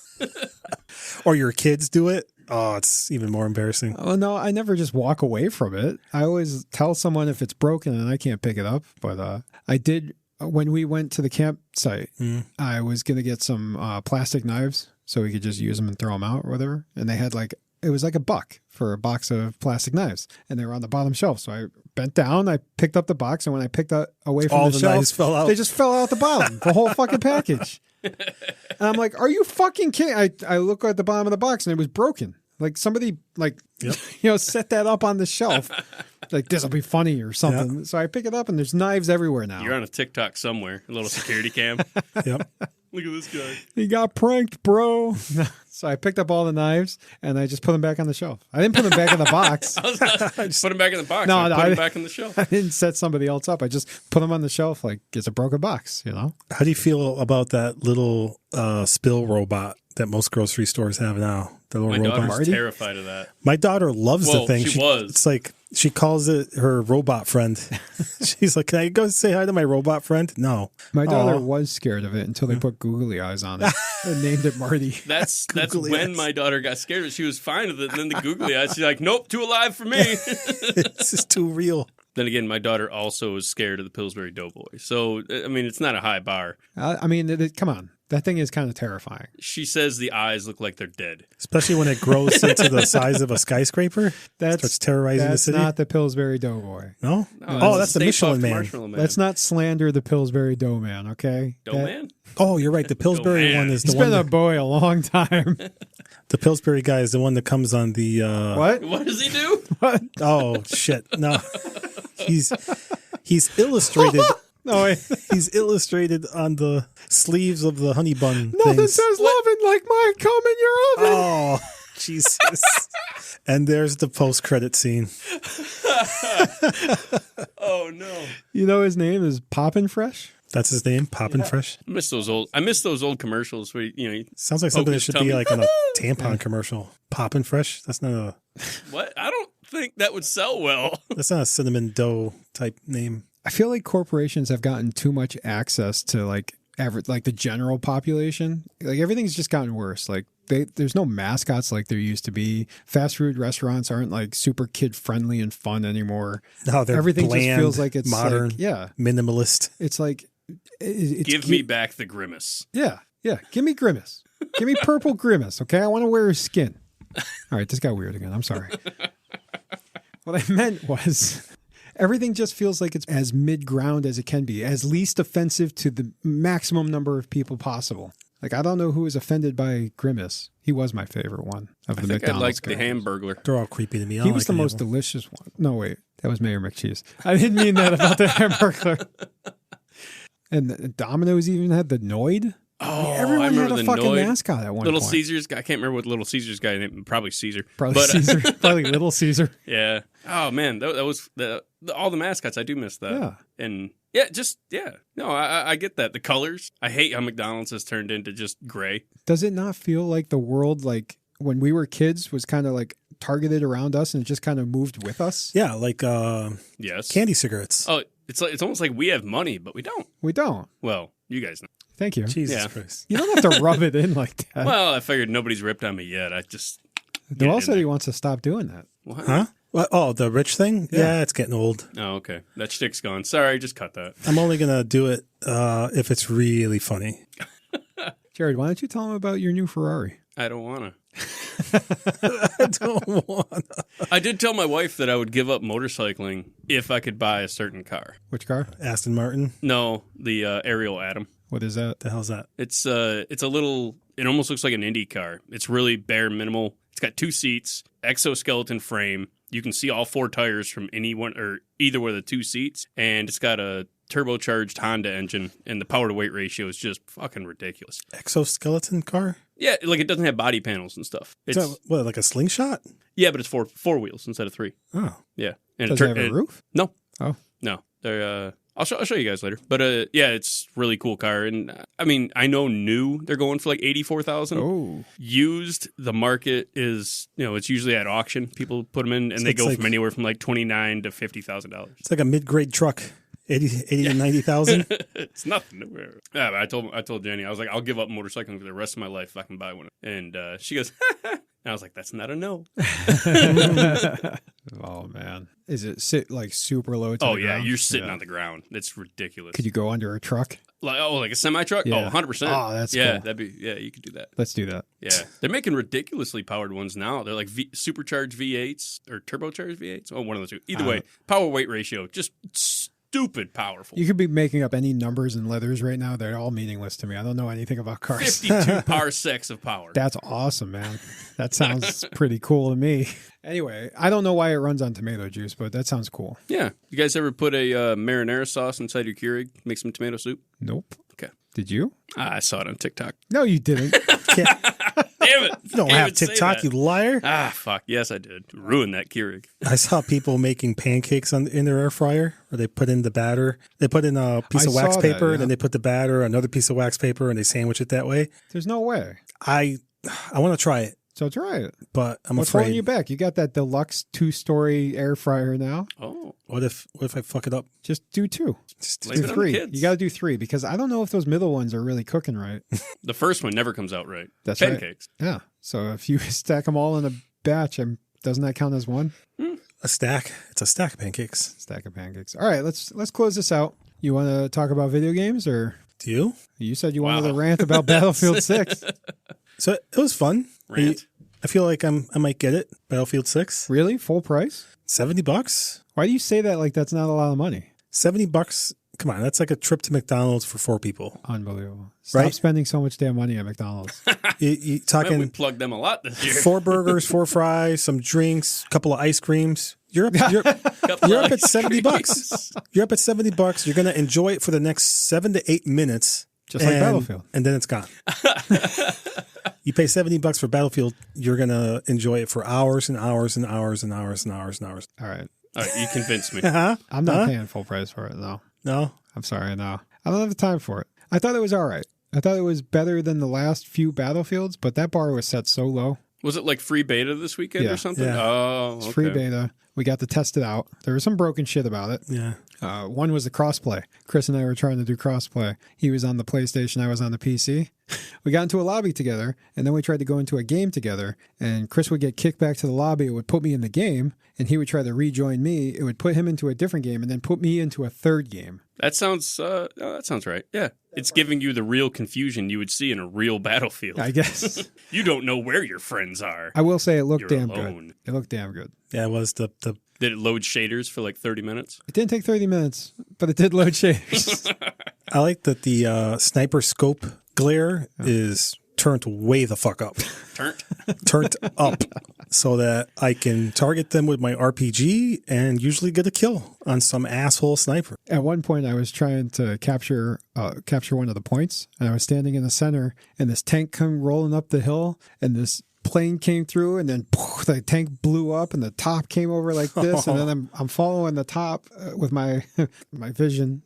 Or your kids do it. Oh, it's even more embarrassing. Oh, no, I never just walk away from it. I always tell someone if it's broken and I can't pick it up. But I did, when we went to the campsite, I was going to get some plastic knives so we could just use them and throw them out or whatever. And they had it was like $1 for a box of plastic knives, and they were on the bottom shelf. So I bent down, I picked up the box, and when I picked it away from all the shelf, knives fell out. They just fell out the bottom, the whole fucking package. And I'm like, "Are you fucking kidding?" I look at the bottom of the box, and it was broken. Like somebody, set that up on the shelf. Like, this will be funny or something. Yep. So I pick it up, and there's knives everywhere now. You're on a TikTok somewhere, a little security cam. Yep. Look at this guy. He got pranked, bro. So I picked up all the knives, and I just put them back on the shelf. I didn't put them back in the box. I just put them back in the box. No, put them back in the shelf. I didn't set somebody else up. I just put them on the shelf like it's a broken box, you know? How do you feel about that little spill robot that most grocery stores have now. The little My robot. daughter's terrified of that. My daughter loves the thing. She was. It's like she calls it her robot friend. She's like, "Can I go say hi to my robot friend?" No. My daughter was scared of it until they put googly eyes on it and named it Marty. That's when my daughter got scared. She was fine with it. And then the googly eyes, she's like, "Nope, too alive for me." It's just too real. Then again, my daughter also is scared of the Pillsbury Doughboy. So, I mean, it's not a high bar. I mean, come on. That thing is kind of terrifying. She says the eyes look like they're dead. Especially when it grows into the size of a skyscraper. Starts terrorizing the city. That's not the Pillsbury Doughboy. No? That's the Michelin Man. Let's not slander the Pillsbury Dough Man, okay? Man? Oh, you're right. The Pillsbury one is the one. He's been a boy a long time. The Pillsbury guy is the one that comes on the... What? What does he do? What? Oh, shit. No. He's illustrated... No, wait. He's illustrated on the sleeves of the honey bun Nothing things. says loving like mine come in your oven. Oh, Jesus. And there's the post-credit scene. Oh, no. You know his name is Poppin' Fresh? That's his name, Poppin' Fresh? I miss those old commercials where, Sounds like something that should be like on a tampon commercial. Poppin' Fresh? That's not a... What? I don't think that would sell well. That's not a cinnamon dough type name. I feel like corporations have gotten too much access to like the general population. Like everything's just gotten worse. Like there's no mascots like there used to be. Fast food restaurants aren't like super kid friendly and fun anymore. No, they're everything bland, just feels like it's modern, minimalist. It's like give me back the Grimace. Yeah. Give me Grimace. Give me purple Grimace. Okay, I want to wear his skin. All right, this got weird again. I'm sorry. What I meant was. Everything just feels like it's as mid-ground as it can be, as least offensive to the maximum number of people possible. Like, I don't know who was offended by Grimace. He was my favorite one of the McDonald's. I like the Hamburglar. They're all creepy to me. He was the most delicious one. No, wait. That was Mayor McCheese. I didn't mean that about the Hamburglar. And Domino's even had the Noid. Oh, everyone had a fucking mascot at one Little point. Caesar's guy. I can't remember what Little Caesar's guy named. Probably Caesar. Caesar. Probably Little Caesar. Yeah. Oh man, that was all the mascots. I do miss that. Yeah. And no, I get that. The colors. I hate how McDonald's has turned into just gray. Does it not feel like the world, like when we were kids, was kind of like targeted around us and it just kind of moved with us? Yeah, like yes, candy cigarettes. Oh, it's almost like we have money, but we don't. We don't. Well, you guys know. Thank you. Jesus Christ. You don't have to rub it in like that. Well, I figured nobody's ripped on me yet. I just. Noel said he wants to stop doing that. What? Huh? What? Oh, the rich thing? Yeah, it's getting old. Oh, okay. That shtick's gone. Sorry, just cut that. I'm only going to do it if it's really funny. Jared, why don't you tell him about your new Ferrari? I don't want to. I don't want to. I did tell my wife that I would give up motorcycling if I could buy a certain car. Which car? Aston Martin? No, the Ariel Atom. What is that? The hell's that? It's a little. It almost looks like an Indy car. It's really bare minimal. It's got 2 seats, exoskeleton frame. You can see all 4 tires from either one of the 2 seats, and it's got a turbocharged Honda engine, and the power to weight ratio is just fucking ridiculous. Exoskeleton car? Yeah, like it doesn't have body panels and stuff. It's what, like a slingshot? Yeah, but it's four wheels instead of 3. Oh, yeah. And does it have a roof? No. Oh, no. They're. I'll show you guys later. But yeah, it's really cool car. And I mean, I know new they're going for like $84,000. Oh, used the market is it's usually at auction. People put them in and they go from anywhere from like $29,000 to $50,000. It's like a mid-grade truck. 80 to 90,000. It's nothing. Yeah, but I told Jenny, I was like, I'll give up motorcycling for the rest of my life if I can buy one. And she goes, and I was like, that's not a no. Oh man, is it like super low? To the ground? You're sitting on the ground. It's ridiculous. Could you go under a truck? Like a semi truck? Yeah. Oh, 100%. Oh, that's cool. You could do that. Let's do that. Yeah, they're making ridiculously powered ones now. They're like supercharged V8s or turbocharged V8s. Oh, one of those two. Either way, power weight ratio just stupid powerful. You could be making up any numbers and letters right now. They're all meaningless to me. I don't know anything about cars. 52 parsecs of power. That's awesome, man. That sounds pretty cool to me. Anyway, I don't know why it runs on tomato juice, but that sounds cool. Yeah. You guys ever put a marinara sauce inside your Keurig? Make some tomato soup? Nope. Okay. Did you? I saw it on TikTok. No, you didn't. Damn it. You don't have TikTok, you liar. Ah, fuck. Yes, I did. Ruin that Keurig. I saw people making pancakes in their air fryer where they put in the batter. They put in a piece of wax paper, then they put the batter, another piece of wax paper, and they sandwich it that way. There's no way. I I want to try it. So try it. But I'm What's afraid. holding you back? You got that deluxe 2-story air fryer now. Oh. What if I fuck it up? Just do 2. Just Blame Do it on the 3. kids. You got to do 3 because I don't know if those middle ones are really cooking right. The first one never comes out right. That's right. Pancakes. Yeah. So if you stack them all in a batch, doesn't that count as one? a stack. It's a stack of pancakes. Stack of pancakes. All right, let's close this out. You want to talk about video games, or Do you? you said you wanted to rant about Battlefield 6? So it was fun. Rant. I feel like I might get it. Battlefield 6. Really? Full price? $70? Why do you say that like that's not a lot of money? $70? Come on, that's like a trip to McDonald's for 4 people. Unbelievable. Stop Right? spending so much damn money at McDonald's. You Man, we talking plugged them a lot this year. 4 burgers, 4 fries, some drinks, couple of ice creams. You're up at $70. You're up at $70. You're going to enjoy it for the next 7 to 8 minutes. Just like Battlefield. And then it's gone. You pay $70 for Battlefield, you're going to enjoy it for hours and hours and hours and hours and hours and hours. All right. All right, you convinced me. Uh-huh. I'm not paying full price for it, no. No? I'm sorry, no. I don't have the time for it. I thought it was all right. I thought it was better than the last few Battlefields, but that bar was set so low. Was it like free beta this weekend Yeah. or something? Yeah. Oh, It's okay. free beta. We got to test it out. There was some broken shit about it. Yeah. One was the crossplay. Chris and I were trying to do crossplay. He was on the PlayStation, I was on the PC. We got into a lobby together, and then we tried to go into a game together, and Chris would get kicked back to the lobby. It would put me in the game, and he would try to rejoin me. It would put him into a different game, and then put me into a third game. That sounds right. Yeah. It's giving you the real confusion you would see in a real battlefield. I guess. You don't know where your friends are. I will say it looked You're damn alone. good. It looked damn good. Yeah, it was the Did it load shaders for like 30 minutes? It didn't take 30 minutes, but it did load shaders. I like that the sniper scope glare is turned way the fuck up. Turned up so that I can target them with my RPG and usually get a kill on some asshole sniper. At one point, I was trying to capture one of the points, and I was standing in the center, and this tank come rolling up the hill, and this plane came through, and then poof, the tank blew up, and the top came over like this, and then I'm following the top with my my vision.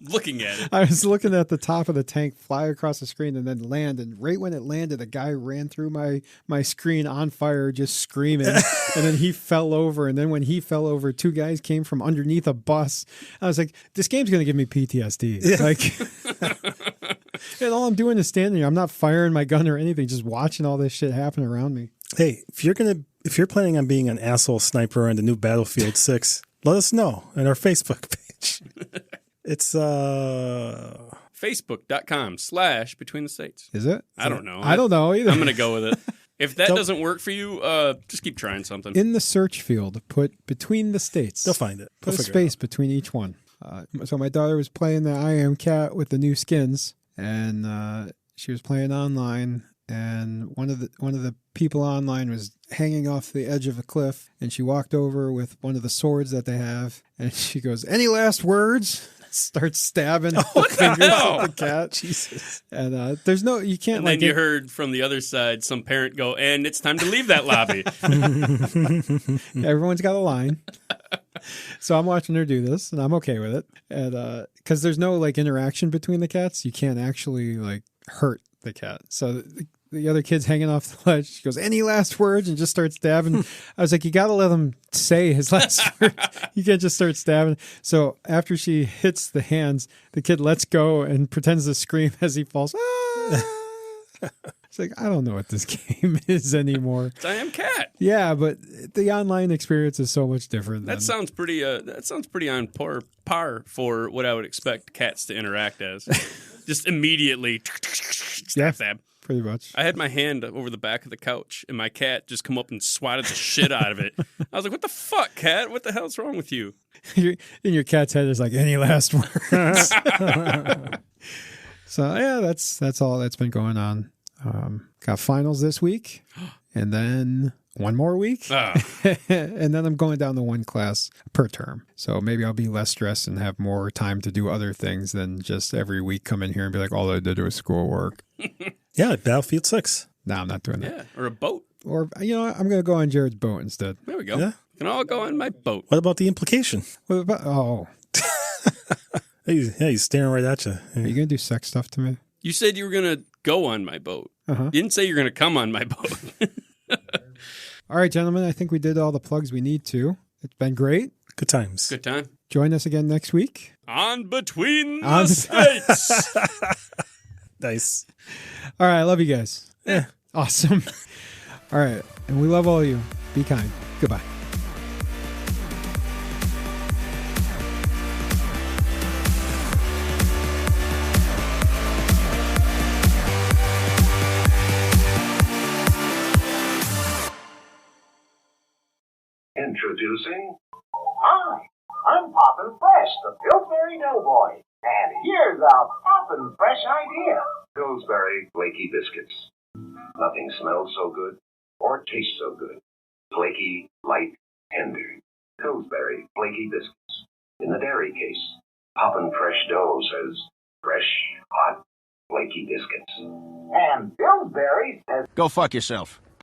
Looking at it. I was looking at the top of the tank fly across the screen and then land, and right when it landed, a guy ran through my screen on fire, just screaming, and then he fell over, and then when he fell over, 2 guys came from underneath a bus. I was like, this game's gonna give me PTSD. Yeah. Like, and all I'm doing is standing there. I'm not firing my gun or anything, just watching all this shit happen around me. Hey, if you're planning on being an asshole sniper in the new Battlefield 6, let us know on our Facebook page. It's Facebook.com/Between the States. Is it? I don't know. I don't know either. I'm going to go with it. If that doesn't work for you, just keep trying something. In the search field, put Between the States. they'll find it. Put They'll a figure it space between each one. So my daughter was playing the I Am Cat with the new skins, and she was playing online. And one of the people online was hanging off the edge of a cliff, and she walked over with one of the swords that they have, and she goes, "Any last words?" Starts stabbing the fingers of the cat. Jesus. And there's no, you can't And like then you heard from the other side some parent go, and it's time to leave that lobby. Everyone's got a line. So I'm watching her do this, and I'm okay with it. And because there's no like interaction between the cats, you can't actually like hurt the cat. So the other kid's hanging off the ledge. She goes, "Any last words?" and just starts stabbing. I was like, you got to let him say his last words. You can't just start stabbing. So after she hits the hands, the kid lets go and pretends to scream as he falls. Ah! It's like, I don't know what this game is anymore. It's I Am Cat. Yeah, but the online experience is so much different. That sounds pretty on par for what I would expect cats to interact as. Just immediately stab. Pretty much. I had my hand over the back of the couch, and my cat just come up and swatted the shit out of it. I was like, "What the fuck, cat? What the hell's wrong with you?" In your cat's head is like, "Any last words?" So yeah, that's all that's been going on. Got finals this week, and then one more week, and then I'm going down to 1 class per term. So maybe I'll be less stressed and have more time to do other things than just every week come in here and be like, all I did was schoolwork. Yeah, Battlefield 6. No, I'm not doing that. Yeah, or a boat. Or, you know, I'm going to go on Jared's boat instead. There we go. Yeah. Can all go on my boat. What about the implication? What about, oh, He's staring right at you. are you going to do sex stuff to me? You said you were gonna go on my boat. Uh-huh. You didn't say you're going to come on my boat. All right, gentlemen, I think we did all the plugs we need to. It's been great. Good times. Good time. Join us again next week. On Between the States. Nice. All right, I love you guys. Yeah. Awesome. All right, and we love all of you. Be kind. Goodbye. Introducing. Hi, I'm Poppin' Fresh, the Pillsbury Doughboy. And here's a Poppin' Fresh idea. Pillsbury flaky biscuits. Nothing smells so good or tastes so good. Flaky, light, tender. Pillsbury flaky biscuits. In the dairy case, Poppin' Fresh dough says fresh, hot, flaky biscuits. And Pillsbury says, go fuck yourself.